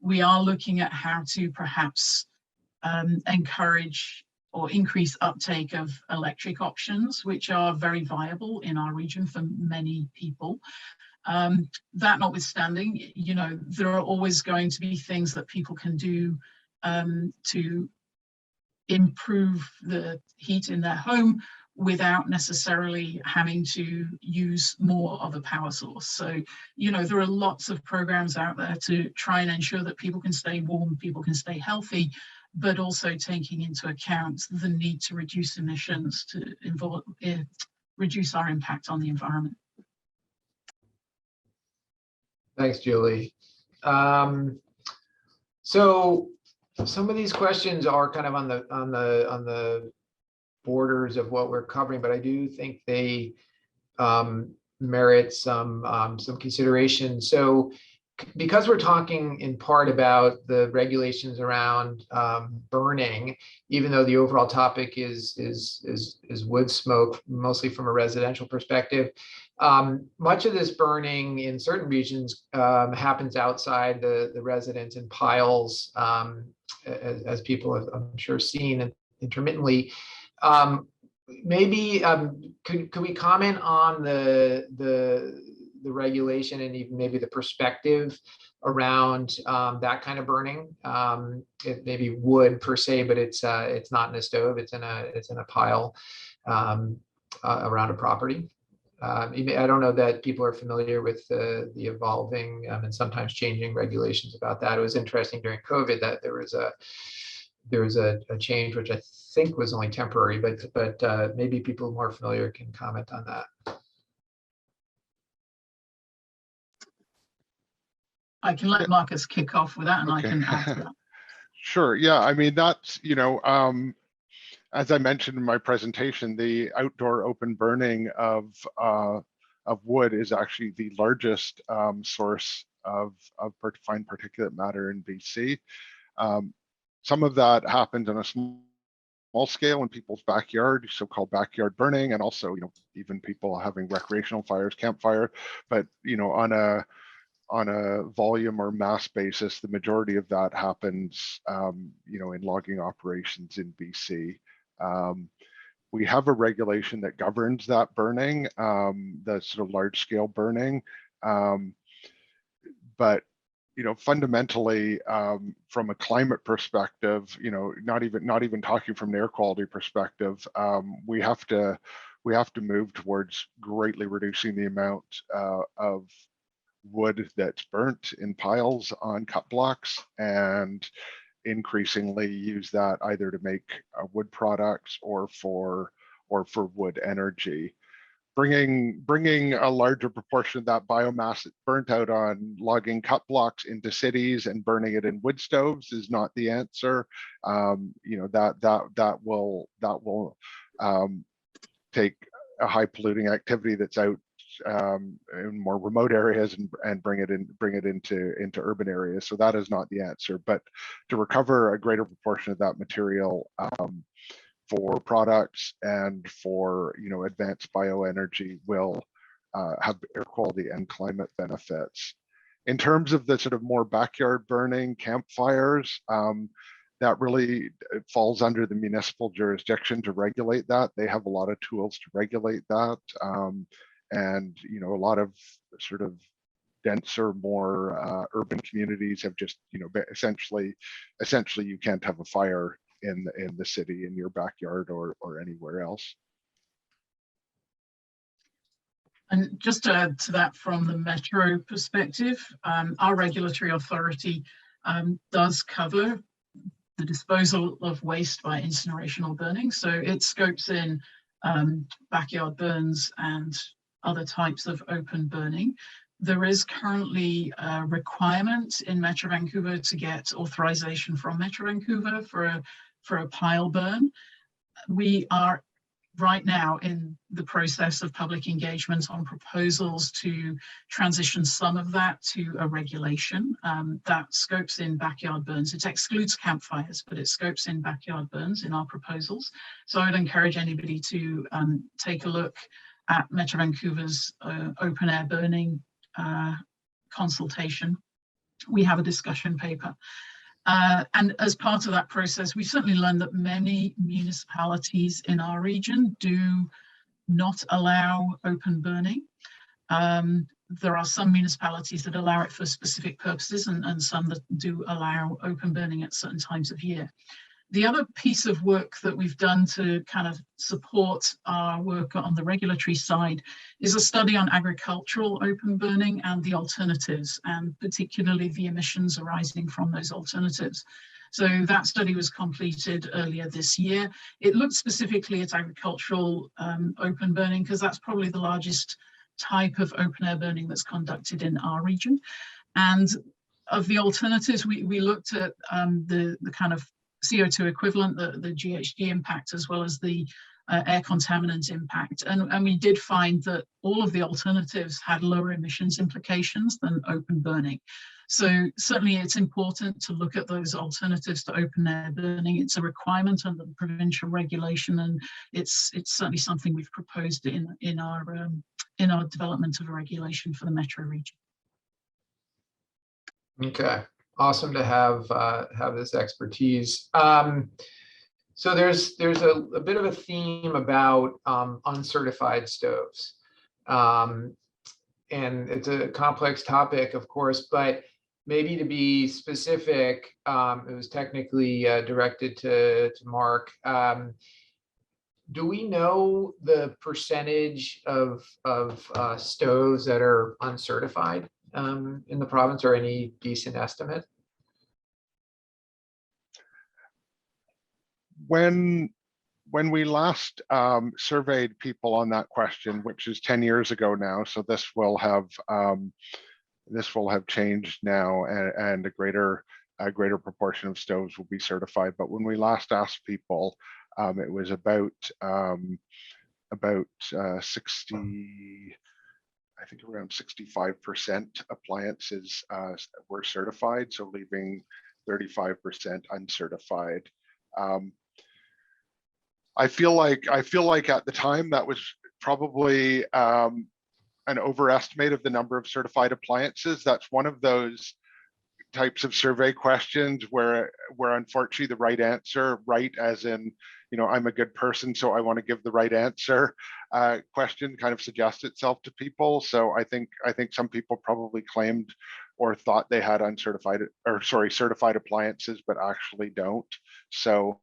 we are looking at how to perhaps encourage or increase uptake of electric options, which are very viable in our region for many people. That notwithstanding, there are always going to be things that people can do to improve the heat in their home without necessarily having to use more of a power source. So, there are lots of programs out there to try and ensure that people can stay warm, people can stay healthy, but also taking into account the need to reduce emissions to reduce our impact on the environment. Thanks, Julie. So some of these questions are kind of on the borders of what we're covering, but I do think they merit some consideration. So because we're talking in part about the regulations around burning, even though the overall topic is wood smoke, mostly from a residential perspective, much of this burning in certain regions happens outside the residence in piles, as people have, I'm sure, seen intermittently. Maybe could we comment on the regulation and even maybe the perspective around that kind of burning? It may be wood per se, but it's not in a stove. It's in a pile around a property. I don't know that people are familiar with the evolving and sometimes changing regulations about that. It was interesting during COVID that there was a change, which I think was only temporary, but maybe people more familiar can comment on that. I can let Marcus kick off with that, and Okay. I can add to that. Sure. Yeah. I mean, that's, as I mentioned in my presentation, the outdoor open burning of wood is actually the largest source of fine particulate matter in BC. Some of that happens on a small scale in people's backyard, so-called backyard burning, and also, even people having recreational fires, campfire. But on a volume or mass basis, the majority of that happens, in logging operations in BC. We have a regulation that governs that burning, the sort of large scale burning, but fundamentally, from a climate perspective, not even talking from an air quality perspective, we have to move towards greatly reducing the amount of wood that's burnt in piles on cut blocks, and increasingly use that either to make wood products or for wood energy. Bringing a larger proportion of that biomass that's burnt out on logging cut blocks into cities and burning it in wood stoves is not the answer. That will take a high polluting activity that's out in more remote areas and bring it into urban areas. So that is not the answer. But to recover a greater proportion of that material for products and for advanced bioenergy will have air quality and climate benefits. In terms of the sort of more backyard burning campfires, that really falls under the municipal jurisdiction to regulate that. They have a lot of tools to regulate that, and a lot of sort of denser, more urban communities have just essentially you can't have a fire in the city, in your backyard or anywhere else. And just to add to that, from the Metro perspective, our regulatory authority does cover the disposal of waste by incineration or burning. So it scopes in backyard burns and other types of open burning. There is currently a requirement in Metro Vancouver to get authorization from Metro Vancouver for a pile burn. We are right now in the process of public engagement on proposals to transition some of that to a regulation that scopes in backyard burns. It excludes campfires, but it scopes in backyard burns in our proposals. So I would encourage anybody to take a look at Metro Vancouver's open air burning consultation. We have a discussion paper. And as part of that process, we certainly learned that many municipalities in our region do not allow open burning. There are some municipalities that allow it for specific purposes, and some that do allow open burning at certain times of year. The other piece of work that we've done to kind of support our work on the regulatory side is a study on agricultural open burning and the alternatives, and particularly the emissions arising from those alternatives. So that study was completed earlier this year. It looked specifically at agricultural open burning because that's probably the largest type of open air burning that's conducted in our region. And of the alternatives, we looked at the kind of CO2 equivalent, the GHG impact, as well as the air contaminant impact. And we did find that all of the alternatives had lower emissions implications than open burning. So certainly it's important to look at those alternatives to open air burning. It's a requirement under the provincial regulation, and it's certainly something we've proposed in our development of a regulation for the metro region. Okay. Awesome to have this expertise. So there's a bit of a theme about uncertified stoves, and it's a complex topic, of course. But maybe to be specific, it was technically directed to Mark. Do we know the percentage of stoves that are uncertified in the province, or any decent estimate? When we last surveyed people on that question, which is 10 years ago now, so this will have changed now, and a greater proportion of stoves will be certified. But when we last asked people, it was about 60. I think around 65% appliances were certified, so leaving 35% uncertified. I feel like at the time that was probably an overestimate of the number of certified appliances. That's one of those types of survey questions where unfortunately the right answer, right as in, I'm a good person, so I want to give the right answer, question kind of suggests itself to people. So I think some people probably claimed or thought they had certified appliances, but actually don't. So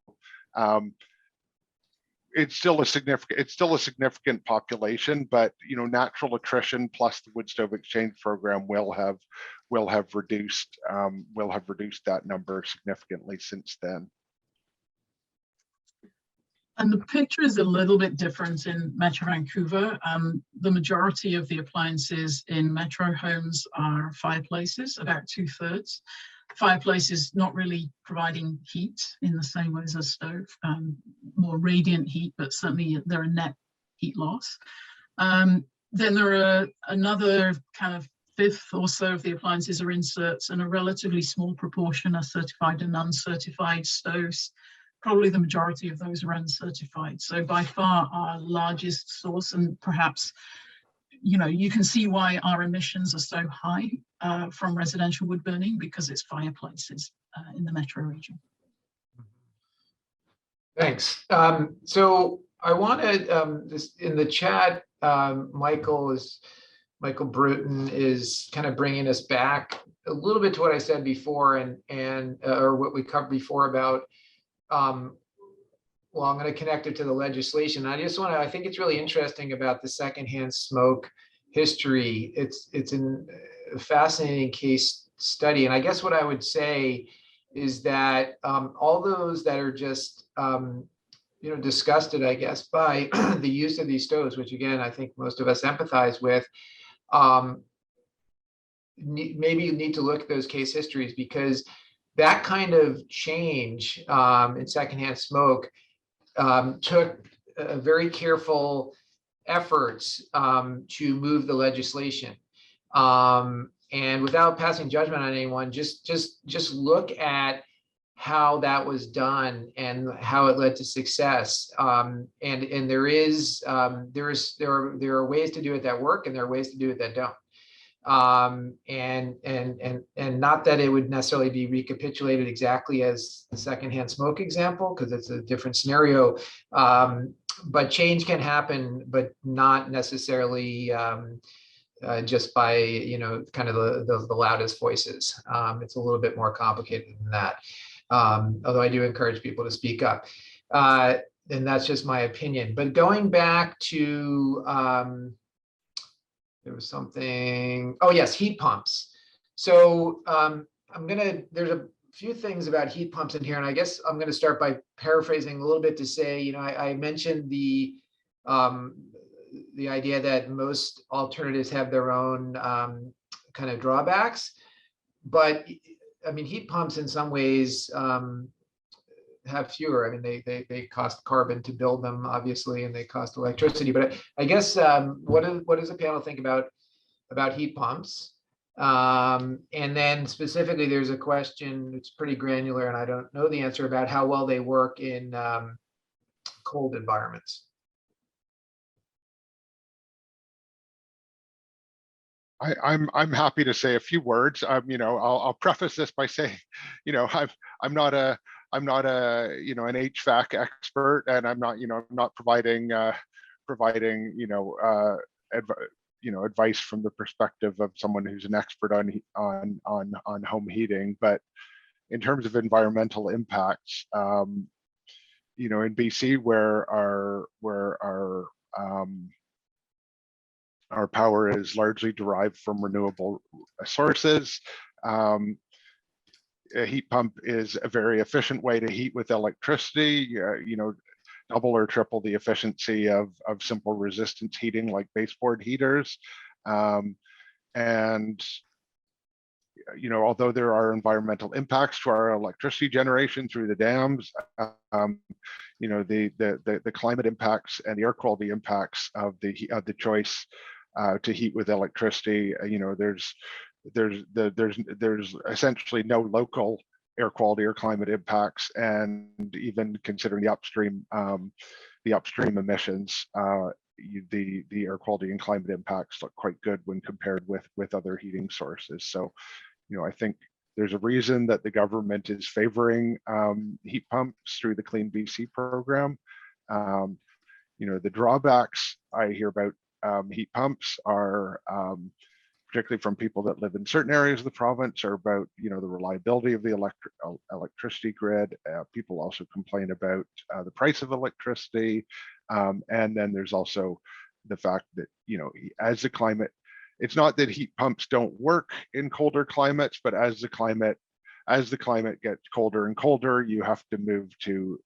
it's still a significant population, but natural attrition plus the wood stove exchange program will have reduced that number significantly since then. And the picture is a little bit different in Metro Vancouver. The majority of the appliances in Metro homes are fireplaces, about 2/3. Fireplaces not really providing heat in the same way as a stove, more radiant heat, but certainly there are net heat loss. Then there are another kind of 1/5 or so of the appliances are inserts, and a relatively small proportion are certified and uncertified stoves. Probably the majority of those are uncertified. So by far our largest source, and perhaps, you can see why our emissions are so high from residential wood burning, because it's fireplaces in the metro region. Thanks. So I wanted just in the chat, Michael Bruton is kind of bringing us back a little bit to what I said before, or what we covered before about. Well, I'm going to connect it to the legislation. I think it's really interesting about the secondhand smoke history. It's a fascinating case study. And I guess what I would say is that all those that are just, disgusted, I guess, by the use of these stoves, which again, I think most of us empathize with, maybe you need to look at those case histories, because that kind of change in secondhand smoke took very careful efforts to move the legislation. And without passing judgment on anyone, just look at how that was done and how it led to success. And there are ways to do it that work, and there are ways to do it that don't. And not that it would necessarily be recapitulated exactly as the secondhand smoke example, because it's a different scenario. But change can happen, but not necessarily just by kind of the loudest voices. It's a little bit more complicated than that. Although I do encourage people to speak up, and that's just my opinion. But going back to there was something. Oh yes, heat pumps. So there's a few things about heat pumps in here, and I guess I'm gonna start by paraphrasing a little bit to say, I mentioned the idea that most alternatives have their own kind of drawbacks, but I mean, heat pumps in some ways have fewer. I mean, they cost carbon to build them, obviously, and they cost electricity. But I guess what does the panel think about heat pumps? And then specifically, there's a question. It's pretty granular, and I don't know the answer about how well they work in cold environments. I'm happy to say a few words. I'll preface this by saying, I'm not a an HVAC expert, and I'm not providing advice from the perspective of someone who's an expert on home heating. But in terms of environmental impacts, in BC, where our power is largely derived from renewable sources, a heat pump is a very efficient way to heat with electricity, double or triple the efficiency of simple resistance heating like baseboard heaters. And although there are environmental impacts to our electricity generation through the dams, the climate impacts and the air quality impacts of the choice to heat with electricity, there's essentially no local air quality or climate impacts, and even considering the upstream emissions, the air quality and climate impacts look quite good when compared with other heating sources. So, I think there's a reason that the government is favoring heat pumps through the Clean BC program. The drawbacks I hear about heat pumps are particularly from people that live in certain areas of the province, are about, the reliability of the electricity grid. People also complain about the price of electricity. And then there's also the fact that, as the climate, it's not that heat pumps don't work in colder climates, but as the climate gets colder and colder, you have to move to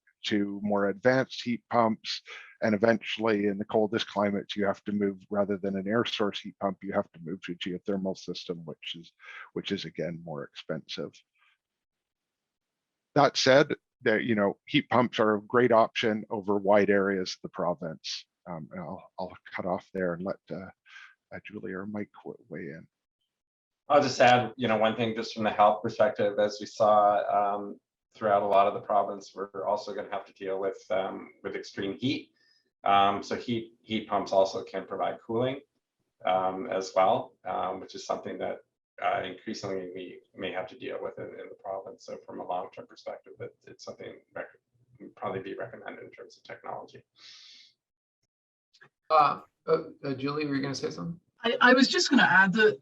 more advanced heat pumps. And eventually in the coldest climates, you have to move, rather than an air source heat pump, you have to move to a geothermal system, which is again more expensive. That said, that heat pumps are a great option over wide areas of the province. And I'll cut off there and let Julie or Mike weigh in. I'll just add, one thing just from the health perspective, as we saw throughout a lot of the province, we're also going to have to deal with extreme heat. So heat pumps also can provide cooling as well, which is something that increasingly we may have to deal with in the province. So from a long-term perspective, it's something that would probably be recommended in terms of technology. Julie, were you going to say something? I was just going to add that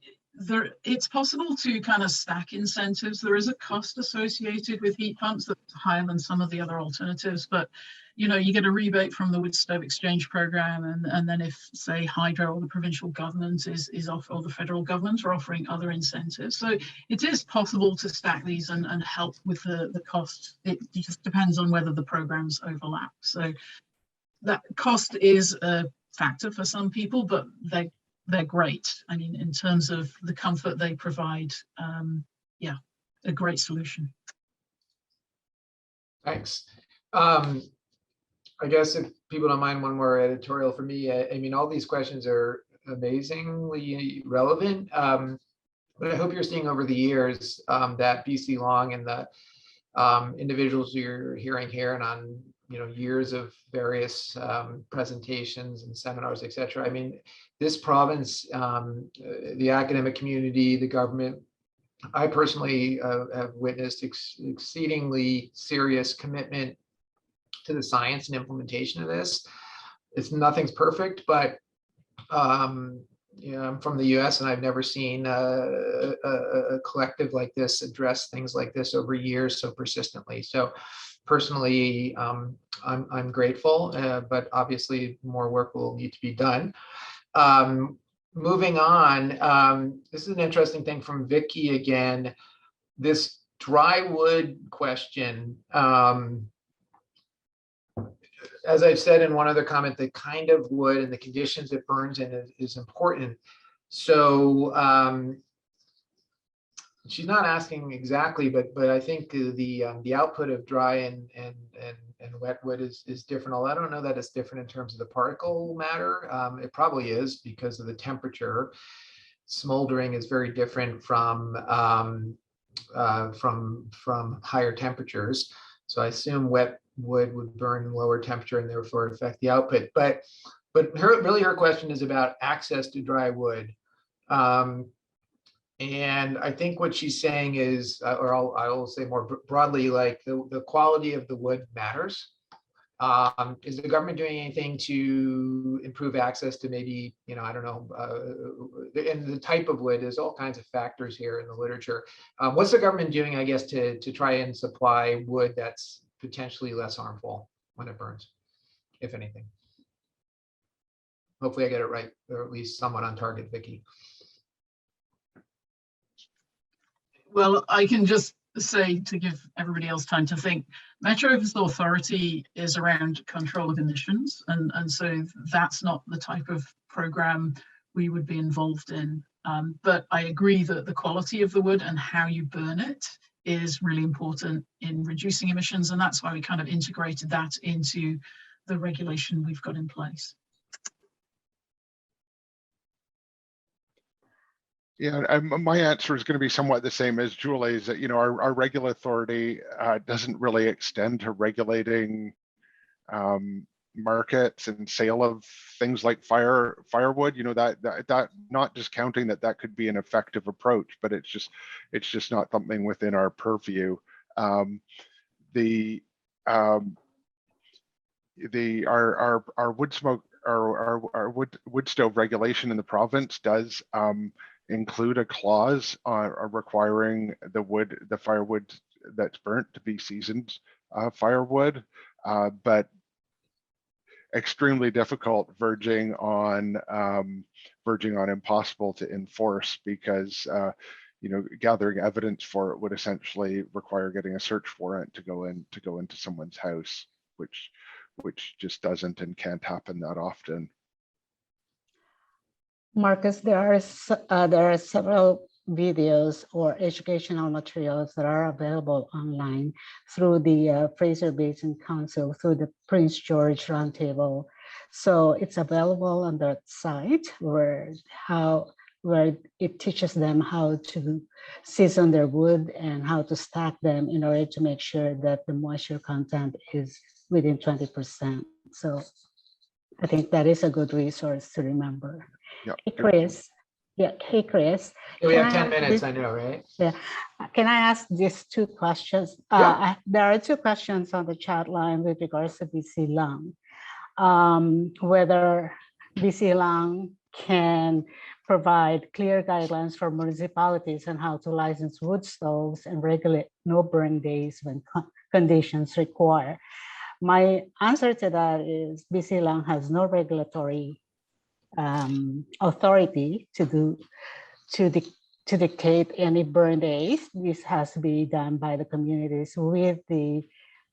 it's possible to kind of stack incentives. There is a cost associated with heat pumps that's higher than some of the other alternatives, but you get a rebate from the wood stove exchange program, and then if, say, hydro or the provincial government is off, or the federal government are offering other incentives. So it is possible to stack these and help with the cost. It just depends on whether the programs overlap. So that cost is a factor for some people, but they're great. I mean, in terms of the comfort they provide, yeah, a great solution. Thanks. I guess if people don't mind, one more editorial for me. I mean, all these questions are amazingly relevant, but I hope you're seeing over the years that BC Long and the individuals you're hearing here, and on years of various presentations and seminars, etc. I mean, this province, the academic community, the government, I personally have witnessed exceedingly serious commitment to the science and implementation of this. Nothing's perfect, but I'm from the US, and I've never seen a collective like this address things like this over years so persistently. So personally, I'm grateful, but obviously more work will need to be done. Moving on, this is an interesting thing from Vicky again, this dry wood question. As I've said in one other comment, the kind of wood and the conditions it burns in is important. So she's not asking exactly, but I think the output of dry and wet wood is different. Although I don't know that it's different in terms of the particle matter. It probably is because of the temperature. Smoldering is very different from higher temperatures. So I assume wet wood would burn lower temperature and therefore affect the output. But her question is about access to dry wood. And I think what she's saying is, or I will say more broadly, like the quality of the wood matters. Is the government doing anything to improve access to maybe, I don't know, and the type of wood? There's all kinds of factors here in the literature. What's the government doing, I guess, to try and supply wood that's potentially less harmful when it burns, if anything? Hopefully I get it right, or at least somewhat on target, Vicky. Well, I can just say, to give everybody else time to think, Metro's authority is around control of emissions, and so that's not the type of program we would be involved in. But I agree that the quality of the wood and how you burn it is really important in reducing emissions, and that's why we kind of integrated that into the regulation we've got in place. Yeah, my answer is going to be somewhat the same as Julie's. That our regulatory authority doesn't really extend to regulating markets and sale of things like firewood. That not discounting that could be an effective approach, but it's just not something within our purview. Our wood smoke, our wood stove regulation in the province does include a clause requiring the firewood that's burnt to be seasoned firewood, but extremely difficult, verging on impossible to enforce, because gathering evidence for it would essentially require getting a search warrant to go into someone's house, which just doesn't and can't happen that often. Marcus, there are several videos or educational materials that are available online through the Fraser Basin Council, through the Prince George Roundtable. So it's available on that site where it teaches them how to season their wood and how to stack them in order to make sure that the moisture content is within 20%. So I think that is a good resource to remember. Yeah. Hey, Chris. Yeah. Hey, Chris. Yeah, we have 10 minutes, I know, right? Yeah. Can I ask these two questions? Yeah. There are two questions on the chat line with regards to BC Lung. Whether BC Lung can provide clear guidelines for municipalities on how to license wood stoves and regulate no burn days when conditions require. My answer to that is BC Lung has no regulatory authority to dictate any burn days. This has to be done by the communities with the,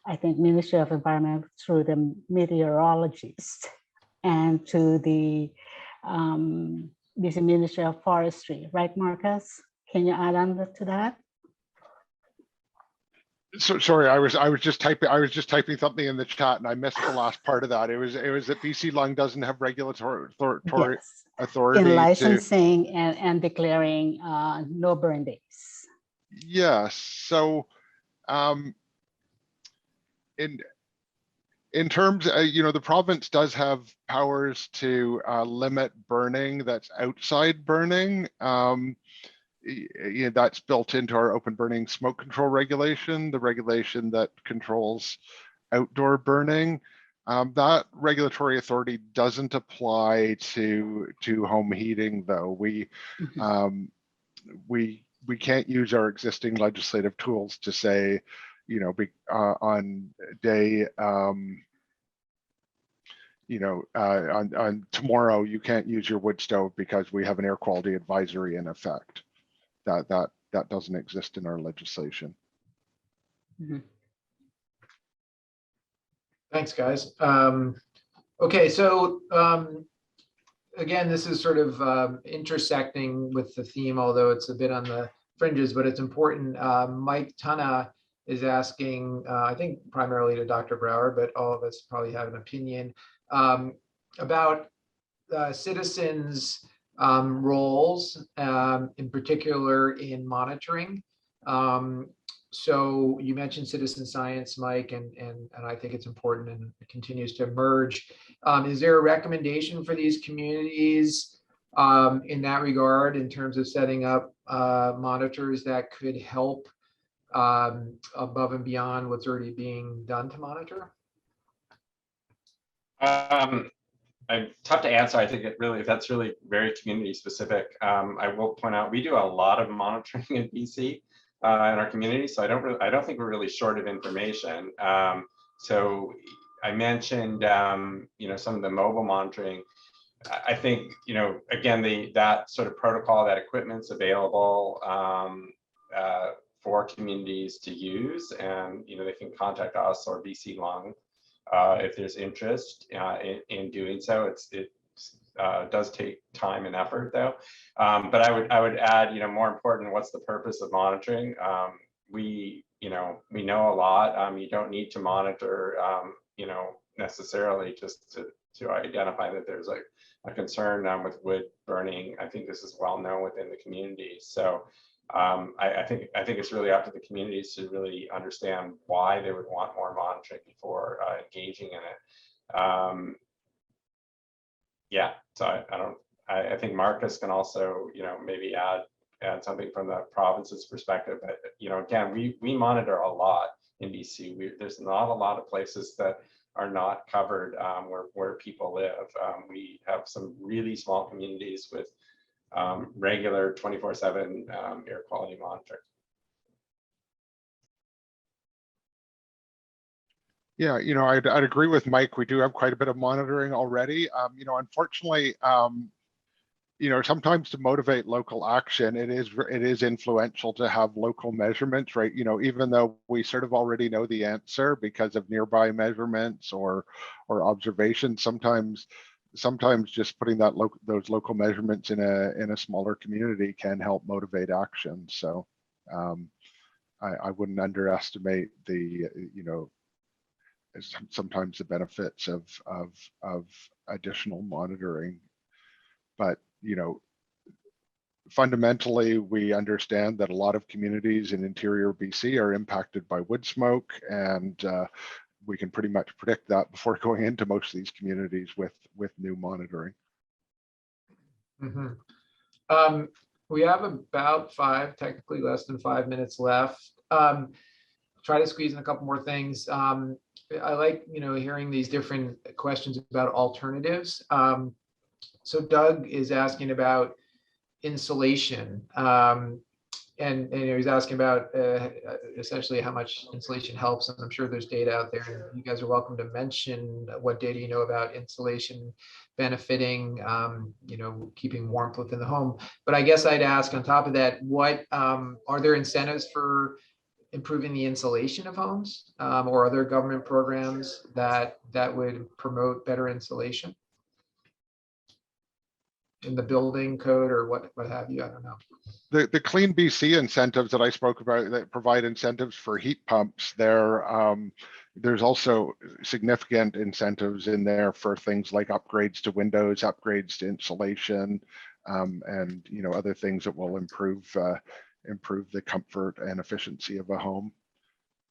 I think, Ministry of Environment through the meteorologists, and to the BC Ministry of Forestry, right, Marcus? Can you add on to that? So sorry, I was just typing something in the chat and I missed the last part of that. It was that BC Lung doesn't have regulatory Yes. authority In licensing and declaring no burn days. Yes. So in terms, the province does have powers to limit burning that's outside burning. That's built into our open burning smoke control regulation, the regulation that controls outdoor burning. That regulatory authority doesn't apply to home heating, though. We can't use our existing legislative tools to say, on day, on tomorrow you can't use your wood stove because we have an air quality advisory in effect. That doesn't exist in our legislation. Mm-hmm. Thanks, guys. Okay, so again, this is sort of intersecting with the theme, although it's a bit on the fringes, but it's important. Mike Tunna is asking, I think primarily to Dr. Brower, but all of us probably have an opinion about citizens' roles, in particular in monitoring. So you mentioned citizen science, Mike, and I think it's important and it continues to emerge. Is there a recommendation for these communities in that regard, in terms of setting up monitors that could help above and beyond what's already being done to monitor? Tough to answer. I think that's really very community specific. I will point out we do a lot of monitoring in BC in our community, so I don't think we're really short of information. So I mentioned some of the mobile monitoring. I think again that sort of protocol, that equipment's available for communities to use, and they can contact us or BC Lung if there's interest in doing so. It does take time and effort, though. But I would add, more important, what's the purpose of monitoring? We know a lot. You don't need to monitor, necessarily just to identify that there's a concern with wood burning. I think this is well known within the community. So I think it's really up to the communities to really understand why they would want more monitoring before engaging in it. Yeah, so I think Marcus can also maybe add something from the province's perspective. But again, we monitor a lot in BC. There's not a lot of places that are not covered where people live. We have some really small communities with regular 24/7 air quality monitoring. Yeah, I'd agree with Mike. We do have quite a bit of monitoring already. Unfortunately, sometimes to motivate local action, it is influential to have local measurements, right? Even though we sort of already know the answer because of nearby measurements or observations, sometimes just putting those local measurements in a smaller community can help motivate action. So I wouldn't underestimate sometimes the benefits of additional monitoring. But fundamentally, we understand that a lot of communities in interior BC are impacted by wood smoke, and we can pretty much predict that before going into most of these communities with new monitoring. Mm-hmm. We have about technically less than 5 minutes left. Try to squeeze in a couple more things. I like, hearing these different questions about alternatives. So Doug is asking about insulation, and he's asking about essentially how much insulation helps. And I'm sure there's data out there, and you guys are welcome to mention what data you know about insulation benefiting, keeping warmth within the home. But I guess I'd ask on top of that, what are there incentives for improving the insulation of homes, or other government programs that would promote better insulation in the building code or what have you? I don't know. The Clean BC incentives that I spoke about that provide incentives for heat pumps, there's also significant incentives in there for things like upgrades to windows, upgrades to insulation, and other things that will improve the comfort and efficiency of a home.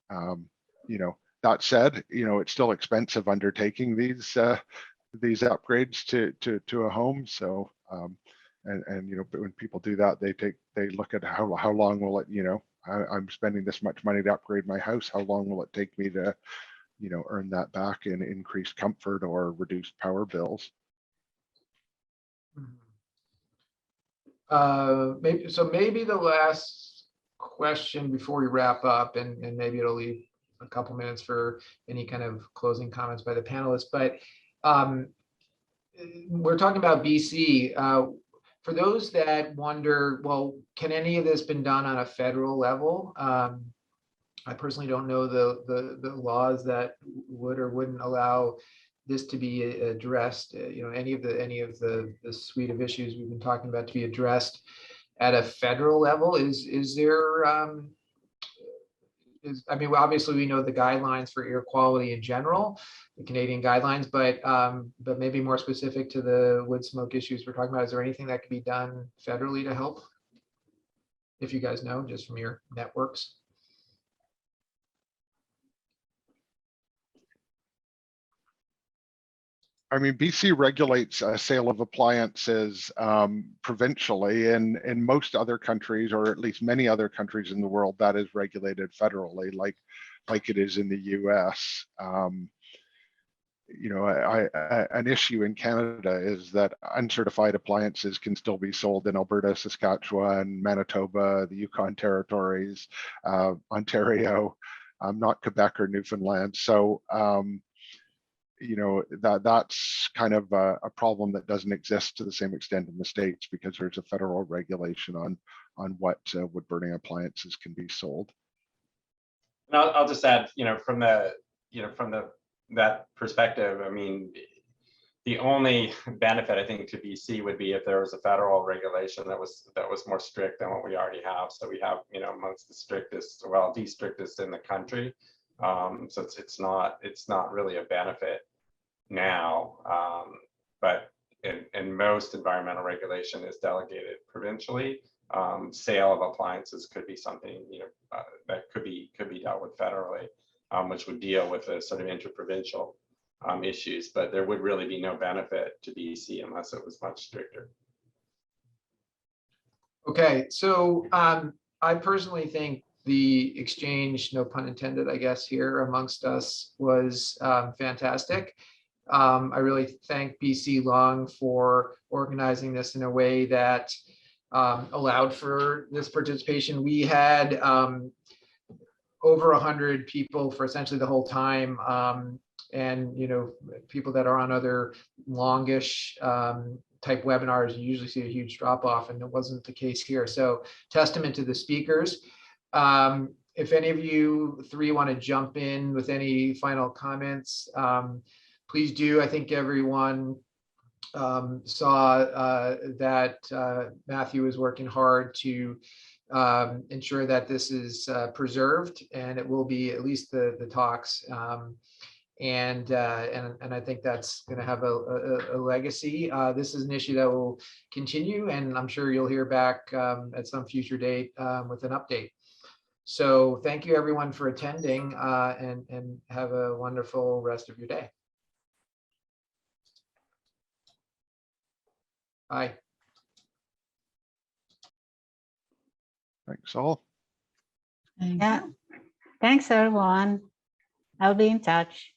That said, it's still expensive undertaking these upgrades to a home. So but when people do that, they look at how long will it, I'm spending this much money to upgrade my house. How long will it take me to, earn that back in increased comfort or reduced power bills? Maybe the last question before we wrap up, and maybe it'll leave a couple minutes for any kind of closing comments by the panelists. But we're talking about BC. For those that wonder, well, can any of this been done on a federal level? I personally don't know the laws that would or wouldn't allow this to be addressed. Any of the suite of issues we've been talking about to be addressed at a federal level. Is there? Obviously we know the guidelines for air quality in general, the Canadian guidelines, but maybe more specific to the wood smoke issues we're talking about. Is there anything that could be done federally to help? If you guys know, just from your networks. BC regulates sale of appliances provincially, and in most other countries, or at least many other countries in the world, that is regulated federally, like it is in the US. An issue in Canada is that uncertified appliances can still be sold in Alberta, Saskatchewan, Manitoba, the Yukon territories, Ontario, not Quebec or Newfoundland. So that's kind of a problem that doesn't exist to the same extent in the States, because there's a federal regulation on what wood burning appliances can be sold. And I'll just add, from that perspective, the only benefit I think to BC would be if there was a federal regulation that was more strict than what we already have. So we have, amongst the strictest, well, the strictest in the country. So it's not really a benefit now, but in most environmental regulation is delegated provincially. Sale of appliances could be something that could be dealt with federally, which would deal with the sort of interprovincial issues. But there would really be no benefit to BC unless it was much stricter. Okay, so I personally think the exchange, no pun intended, I guess, here amongst us was fantastic. I really thank BC Long for organizing this in a way that allowed for this participation. We had over 100 people for essentially the whole time. And, you know, people that are on other longish type webinars, you usually see a huge drop off, and it wasn't the case here. So testament to the speakers. If any of you three want to jump in with any final comments, please do. I think everyone saw that Matthew is working hard to ensure that this is preserved, and it will be at least the talks. And I think that's going to have a legacy. This is an issue that will continue, and I'm sure you'll hear back at some future date with an update. So thank you everyone for attending, and have a wonderful rest of your day. Bye. Thanks all. Yeah. Thanks, everyone. I'll be in touch.